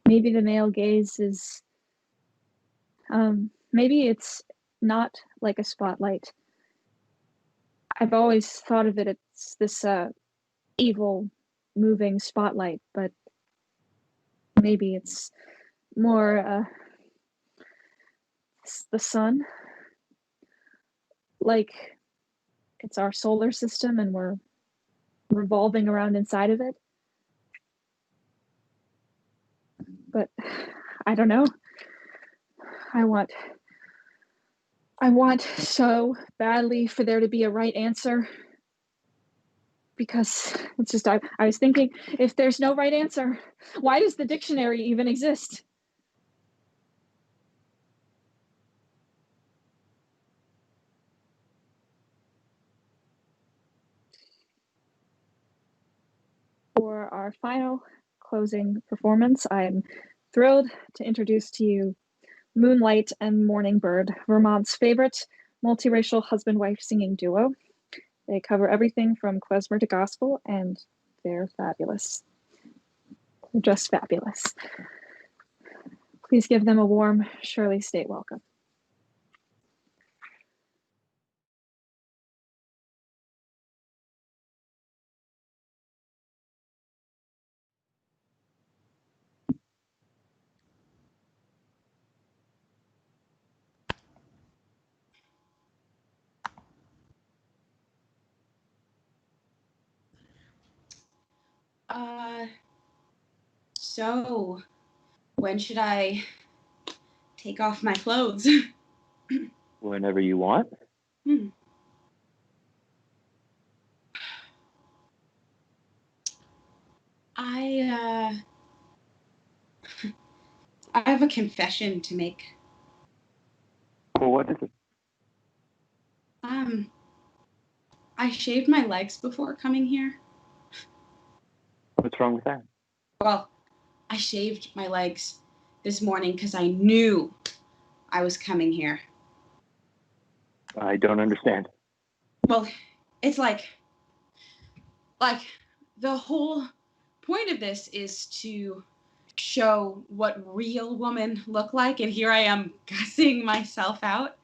Speaker 2: maybe the male gaze is, maybe it's not like a spotlight. I've always thought of it as this evil moving spotlight, but maybe it's more it's the sun. Like it's our solar system and we're revolving around inside of it. But I don't know. I want so badly for there to be a right answer, because it's just, I was thinking, if there's no right answer, why does the dictionary even exist? For our final closing performance, I'm thrilled to introduce to you Moonlight and Morning Bird, Vermont's favorite multiracial husband-wife singing duo. They cover everything from klezmer to gospel, and they're fabulous. They're just fabulous. Please give them a warm Shirley State welcome.
Speaker 3: So when should I take off my clothes?
Speaker 5: Whenever you want.
Speaker 3: Hmm. I have a confession to make.
Speaker 5: Well, what is it?
Speaker 3: I shaved my legs before coming here.
Speaker 5: What's wrong with that?
Speaker 3: Well, I shaved my legs this morning because I knew I was coming here.
Speaker 5: I don't understand.
Speaker 3: Well, it's like the whole point of this is to show what real women look like, and here I am gussing myself out,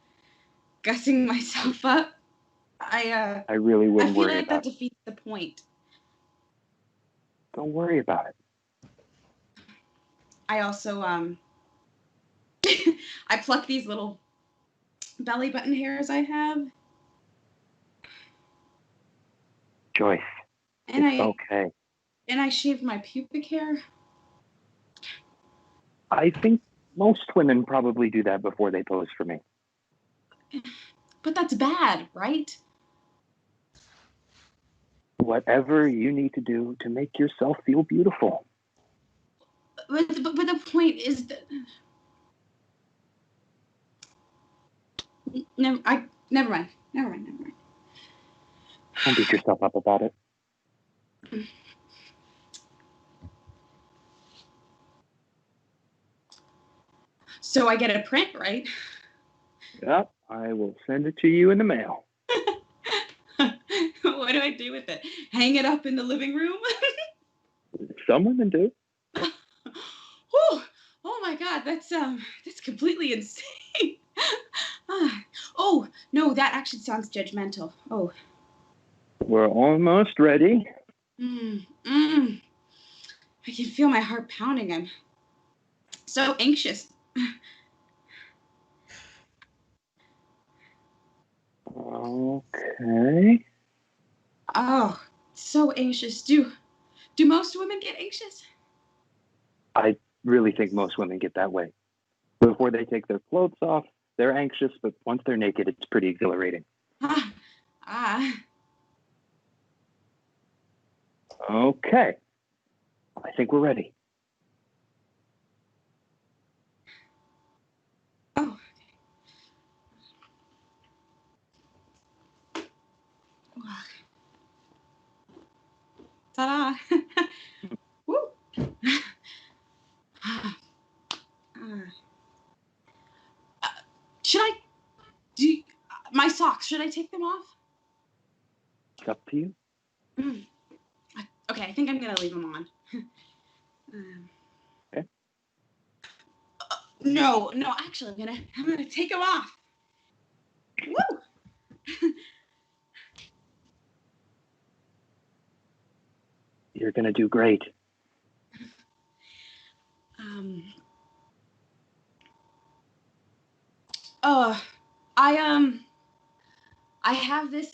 Speaker 3: gussing myself up.
Speaker 5: I really
Speaker 3: I
Speaker 5: wouldn't
Speaker 3: feel
Speaker 5: worry
Speaker 3: like
Speaker 5: about
Speaker 3: that
Speaker 5: it.
Speaker 3: defeats the point.
Speaker 5: Don't worry about it.
Speaker 3: I also I pluck these little belly button hairs I have,
Speaker 5: Joyce,
Speaker 3: and
Speaker 5: it's okay.
Speaker 3: I shaved my pubic hair.
Speaker 5: I think most women probably do that before they pose for me.
Speaker 3: But that's bad, right?
Speaker 5: Whatever you need to do to make yourself feel beautiful.
Speaker 3: But the point is that never mind.
Speaker 5: Don't beat yourself up about it.
Speaker 3: So I get a print, right?
Speaker 5: Yep, I will send it to you in the mail.
Speaker 3: What do I do with it? Hang it up in the living room?
Speaker 5: Some women do.
Speaker 3: Whew. Oh my God, that's completely insane. Oh no, that actually sounds judgmental. Oh.
Speaker 5: We're almost ready.
Speaker 3: I can feel my heart pounding. I'm so anxious.
Speaker 5: Okay.
Speaker 3: Oh, so anxious. Do most women get anxious?
Speaker 5: I really think most women get that way. Before they take their clothes off, they're anxious, but once they're naked, it's pretty exhilarating. Okay. I think we're ready.
Speaker 3: Oh. Ta-da. Woo. Should I do my socks? Should I take them off?
Speaker 5: It's up to you.
Speaker 3: Okay, I think I'm gonna leave them on.
Speaker 5: Okay.
Speaker 3: No, actually, I'm gonna take them off. Woo!
Speaker 5: You're gonna do great.
Speaker 3: I have this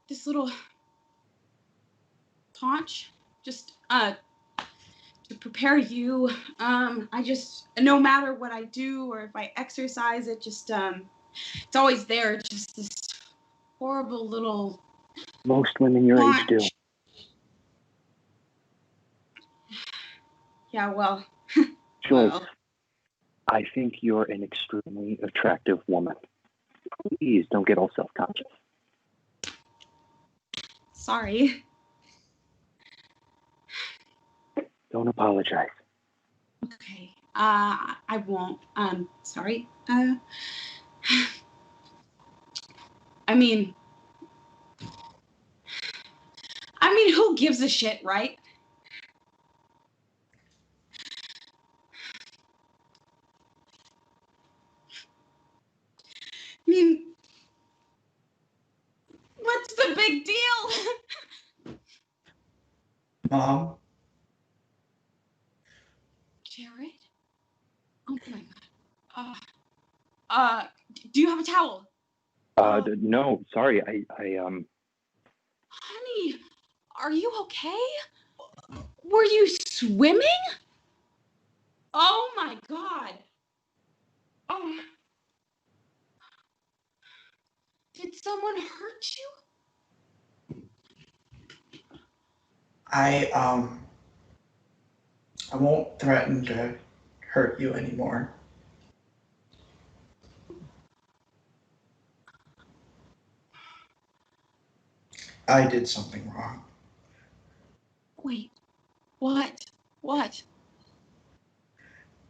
Speaker 3: this little paunch just to prepare you. I just, no matter what I do or if I exercise, it just it's always there. It's just this horrible little
Speaker 5: Most women your age do.
Speaker 3: Yeah, well.
Speaker 5: Joyce,
Speaker 3: well.
Speaker 5: I think you're an extremely attractive woman. Please don't get all self-conscious.
Speaker 3: Sorry.
Speaker 5: Don't apologize.
Speaker 3: Okay. I won't. Sorry. I mean, who gives a shit, right? I mean, what's the big deal?
Speaker 6: Mom,
Speaker 3: Jared? Oh my god. Do you have a towel?
Speaker 5: No, sorry.
Speaker 3: Honey, are you okay? Were you swimming? Oh my god. Oh. Did someone hurt you?
Speaker 6: I won't threaten to hurt you anymore. I did something wrong.
Speaker 3: Wait. What? What?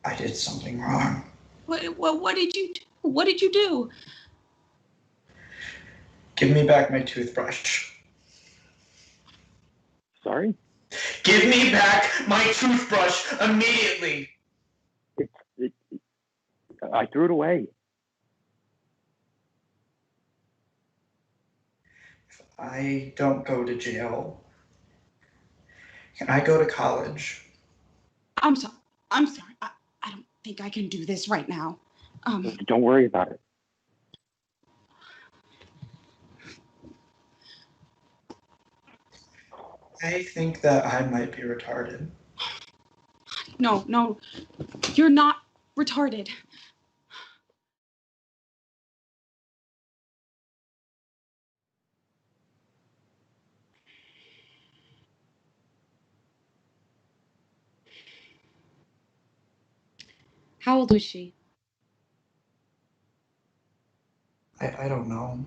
Speaker 6: I did something wrong.
Speaker 3: What did you do? What did you do?
Speaker 6: Give me back my toothbrush.
Speaker 5: Sorry?
Speaker 4: Give me back my toothbrush immediately.
Speaker 5: I threw it away.
Speaker 6: If I don't go to jail, can I go to college?
Speaker 3: I'm sorry. I don't think I can do this right now.
Speaker 5: Don't worry about it.
Speaker 6: I think that I might be retarded.
Speaker 3: No, you're not retarded. How old was she?
Speaker 6: I don't know.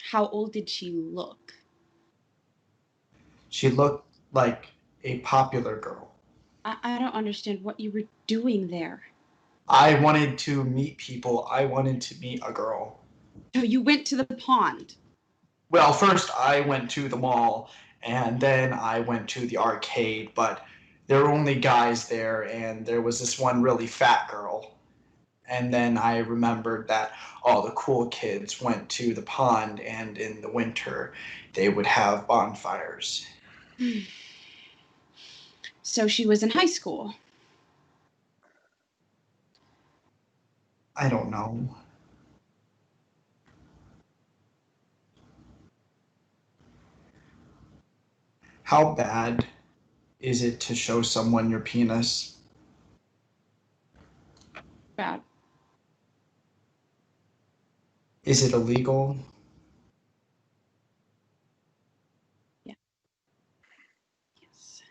Speaker 3: How old did she look?
Speaker 6: She looked like a popular girl.
Speaker 3: I don't understand what you were doing there.
Speaker 6: I wanted to meet people. I wanted to meet a girl.
Speaker 3: So you went to the pond.
Speaker 6: Well, first I went to the mall and then I went to the arcade, but there were only guys there and there was this one really fat girl. And then I remembered that all the cool kids went to the pond and in the winter they would have bonfires.
Speaker 3: So she was in high school.
Speaker 6: I don't know. How bad is it to show someone your penis?
Speaker 3: Bad.
Speaker 6: Is it illegal?
Speaker 3: Yes.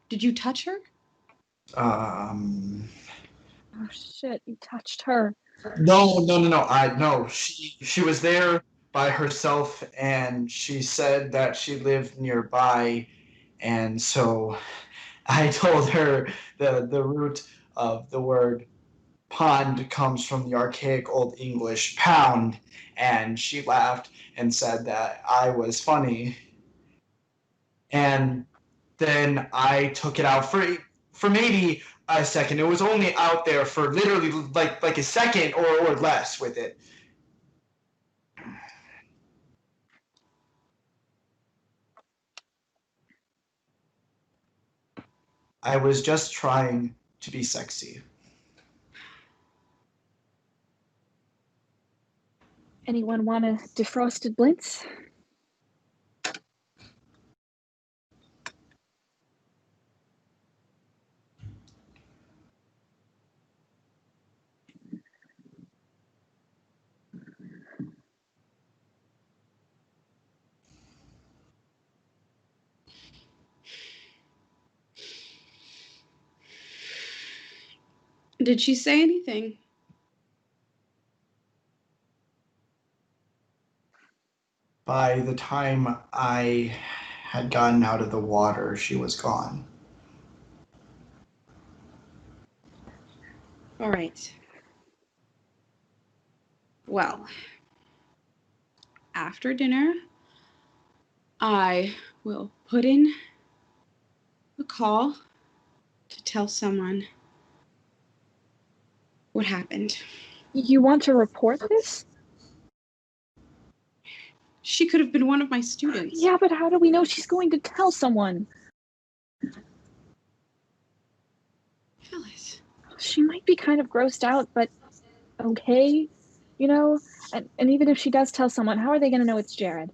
Speaker 3: Did you touch her?
Speaker 6: Um,
Speaker 2: Oh shit, you touched her.
Speaker 6: no. No. She was there by herself, and she said that she lived nearby, and so I told her the root of the word pond comes from the archaic Old English pound, and she laughed and said that I was funny, and then I took it out for maybe a second. It was only out there for literally like a second or less with it. I was just trying to be sexy.
Speaker 2: Anyone want a defrosted blintz?
Speaker 3: Did she say anything?
Speaker 6: By the time I had gotten out of the water, she was gone.
Speaker 3: All right. Well, after dinner, I will put in a call to tell someone what happened.
Speaker 2: You want to report this?
Speaker 3: She could have been one of my students.
Speaker 2: Yeah, but how do we know she's going to tell someone?
Speaker 3: Phyllis.
Speaker 2: She might be kind of grossed out, but okay, you know? And even if she does tell someone, how are they going to know it's Jared?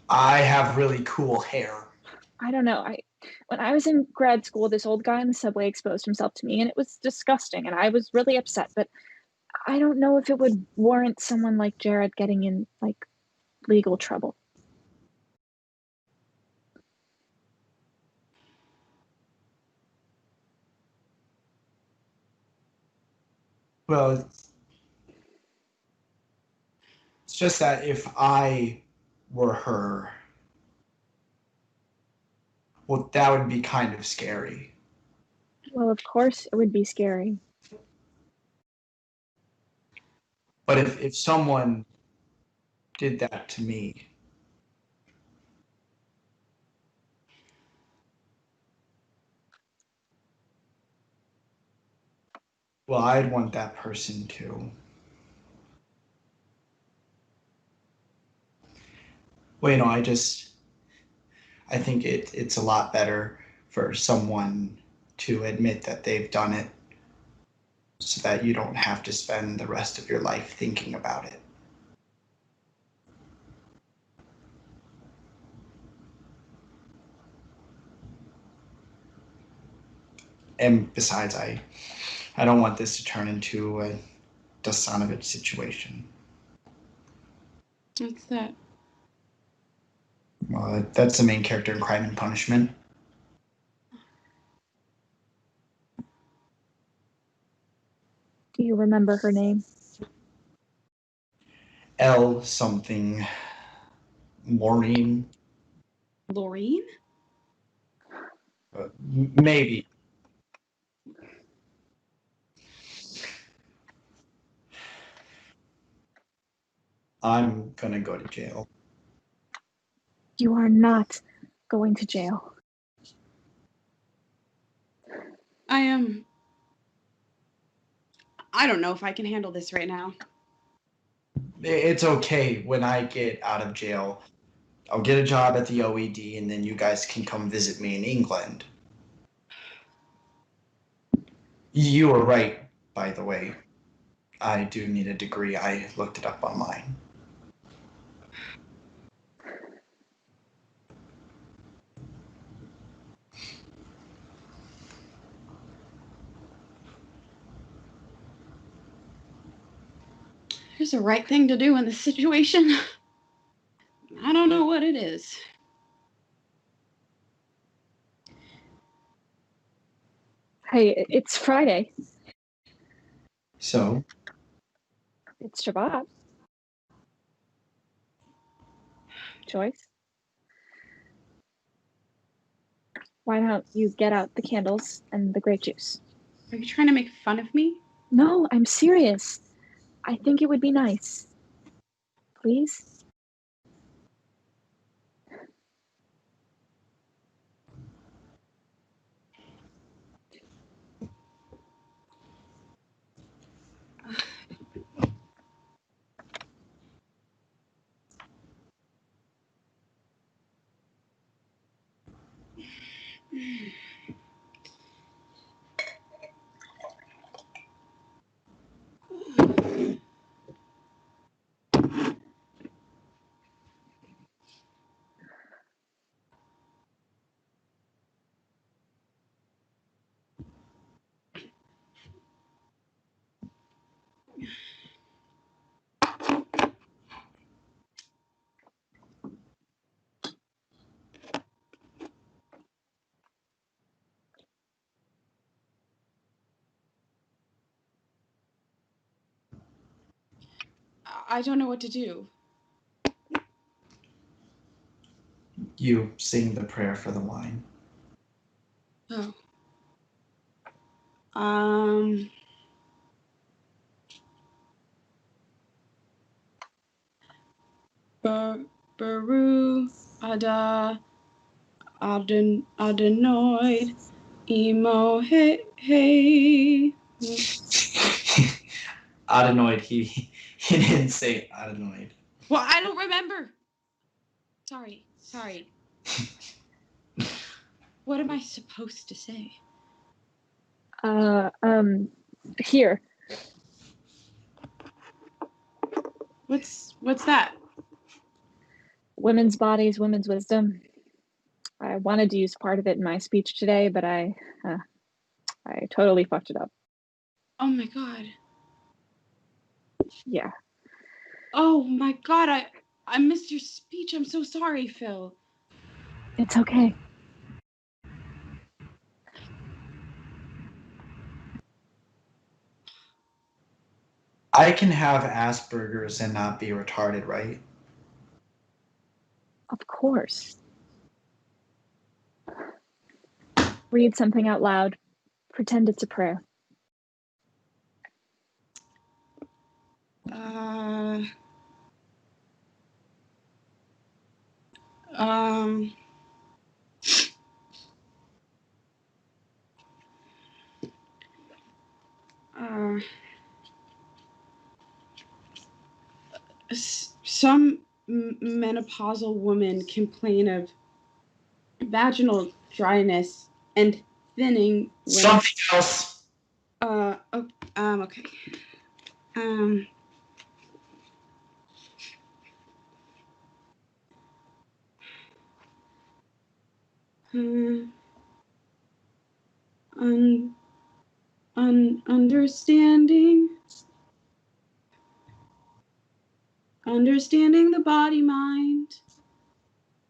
Speaker 6: I have really cool hair.
Speaker 2: I don't know. When I was in grad school, this old guy in the subway exposed himself to me, and it was disgusting, and I was really upset, but I don't know if it would warrant someone like Jared getting in, like, legal trouble.
Speaker 6: Well, it's just that if I were her, well, that would be kind of scary.
Speaker 2: Well, of course it would be scary.
Speaker 6: But if someone did that to me, well, I'd want that person to. Well, I think it's a lot better for someone to admit that they've done it so that you don't have to spend the rest of your life thinking about it. And besides, I don't want this to turn into a Dosanovich situation.
Speaker 3: What's that?
Speaker 6: Well, that's the main character in Crime and Punishment.
Speaker 2: Do you remember her name?
Speaker 6: L something. Maureen.
Speaker 3: Laureen?
Speaker 6: Maybe. I'm gonna go to jail.
Speaker 2: You are not going to jail.
Speaker 3: I don't know if I can handle this right now.
Speaker 6: It's okay. When I get out of jail, I'll get a job at the OED, and then you guys can come visit me in England. You were right, by the way. I do need a degree. I looked it up online.
Speaker 3: There's a right thing to do in this situation. I don't know what it is.
Speaker 2: Hey, it's Friday.
Speaker 6: So,
Speaker 2: It's Shabbat. Joyce? Why don't you get out the candles and the grape juice?
Speaker 3: Are you trying to make fun of me?
Speaker 2: No, I'm serious. I think it would be nice. Please?
Speaker 3: I don't know what to do.
Speaker 6: You sing the prayer for the wine.
Speaker 3: Oh. Baru Ada Adenoid Emo Hey.
Speaker 6: Adenoid, he didn't say adenoid.
Speaker 3: Well, I don't remember. Sorry. What am I supposed to say?
Speaker 2: Here.
Speaker 3: What's that?
Speaker 2: Women's bodies, women's wisdom. I wanted to use part of it in my speech today, but I totally fucked it up.
Speaker 3: Oh my god.
Speaker 2: Yeah.
Speaker 3: Oh my god, I missed your speech. I'm so sorry, Phil.
Speaker 2: It's okay.
Speaker 6: I can have Asperger's and not be retarded, right?
Speaker 2: Of course. Read something out loud. Pretend it's a prayer.
Speaker 3: Some menopausal women complain of vaginal dryness and thinning when
Speaker 6: Something else.
Speaker 3: okay. Understanding the body mind.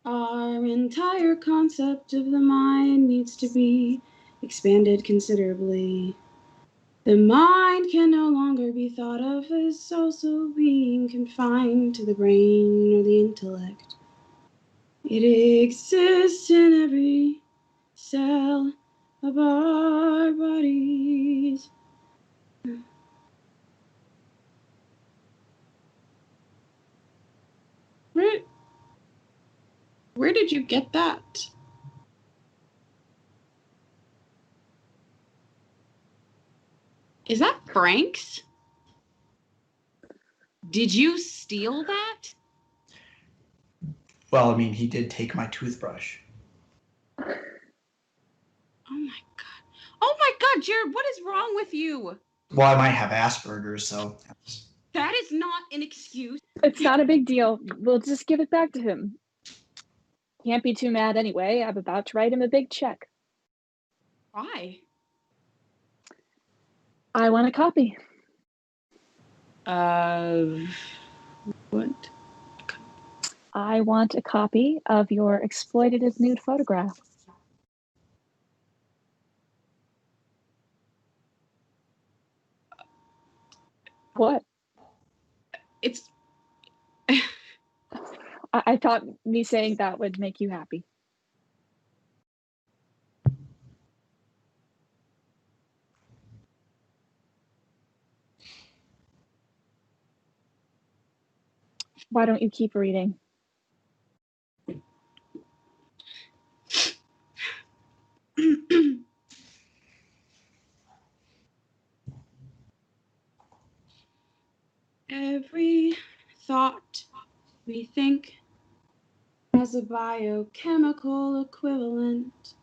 Speaker 3: Our entire concept of the mind needs to be expanded considerably. The mind can no longer be thought of as also being confined to the brain or the intellect. It exists in every cell of our bodies. Where did you get that? Is that Frank's? Did you steal that?
Speaker 6: Well, I mean, he did take my toothbrush.
Speaker 3: Oh my god, Jared, what is wrong with you?
Speaker 6: Well, I might have Asperger's, so.
Speaker 3: That is not an excuse.
Speaker 2: It's not a big deal. We'll just give it back to him. Can't be too mad anyway. I'm about to write him a big check.
Speaker 3: Why?
Speaker 2: I want a copy.
Speaker 3: What?
Speaker 2: I want a copy of your exploitative nude photograph. What?
Speaker 3: It's...
Speaker 2: I thought me saying that would make you happy. Why don't you keep reading?
Speaker 3: Every thought we think has a biochemical equivalent.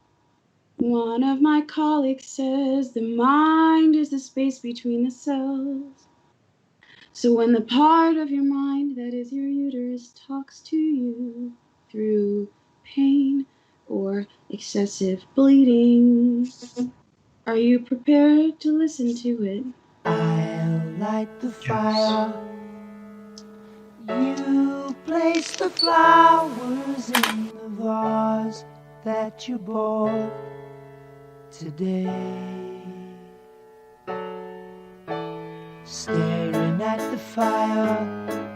Speaker 3: One of my colleagues says the mind is the space between the cells. So when the part of your mind that is your uterus talks to you through pain or excessive bleeding, are you prepared to listen to it?
Speaker 7: I'll light the fire. You place the flowers in the vase that you bought today. Staring at the fire,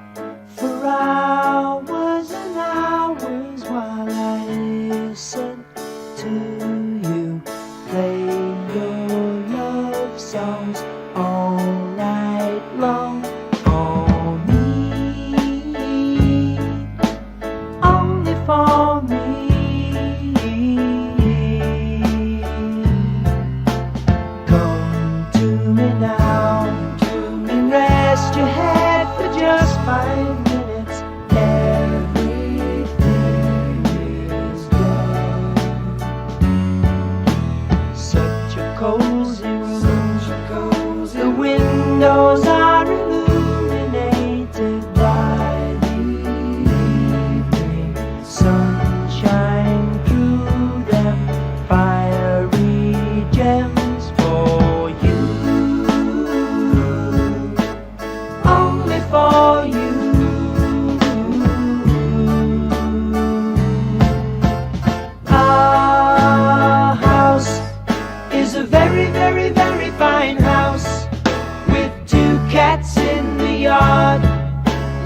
Speaker 7: yard.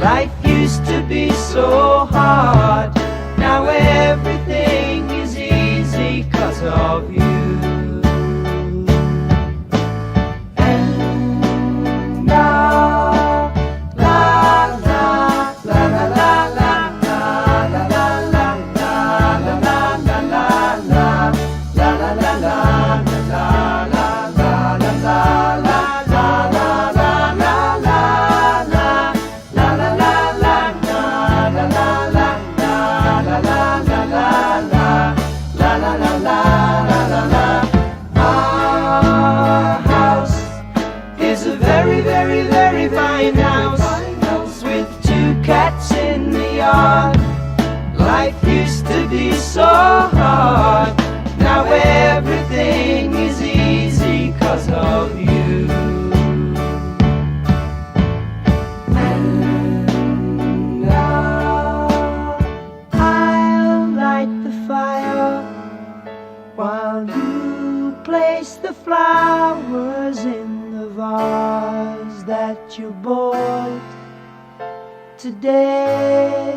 Speaker 7: Life used to be so hard. Now everything is easy 'cause of you. And now, la la la la la la la la la la la la la la la la la la Our house is a very, very, very fine house with 2 cats in the yard. Life used to be so hard. Now everything is easy 'cause of you. And now I'll light the fire while you place the flowers in the vase that you bought today.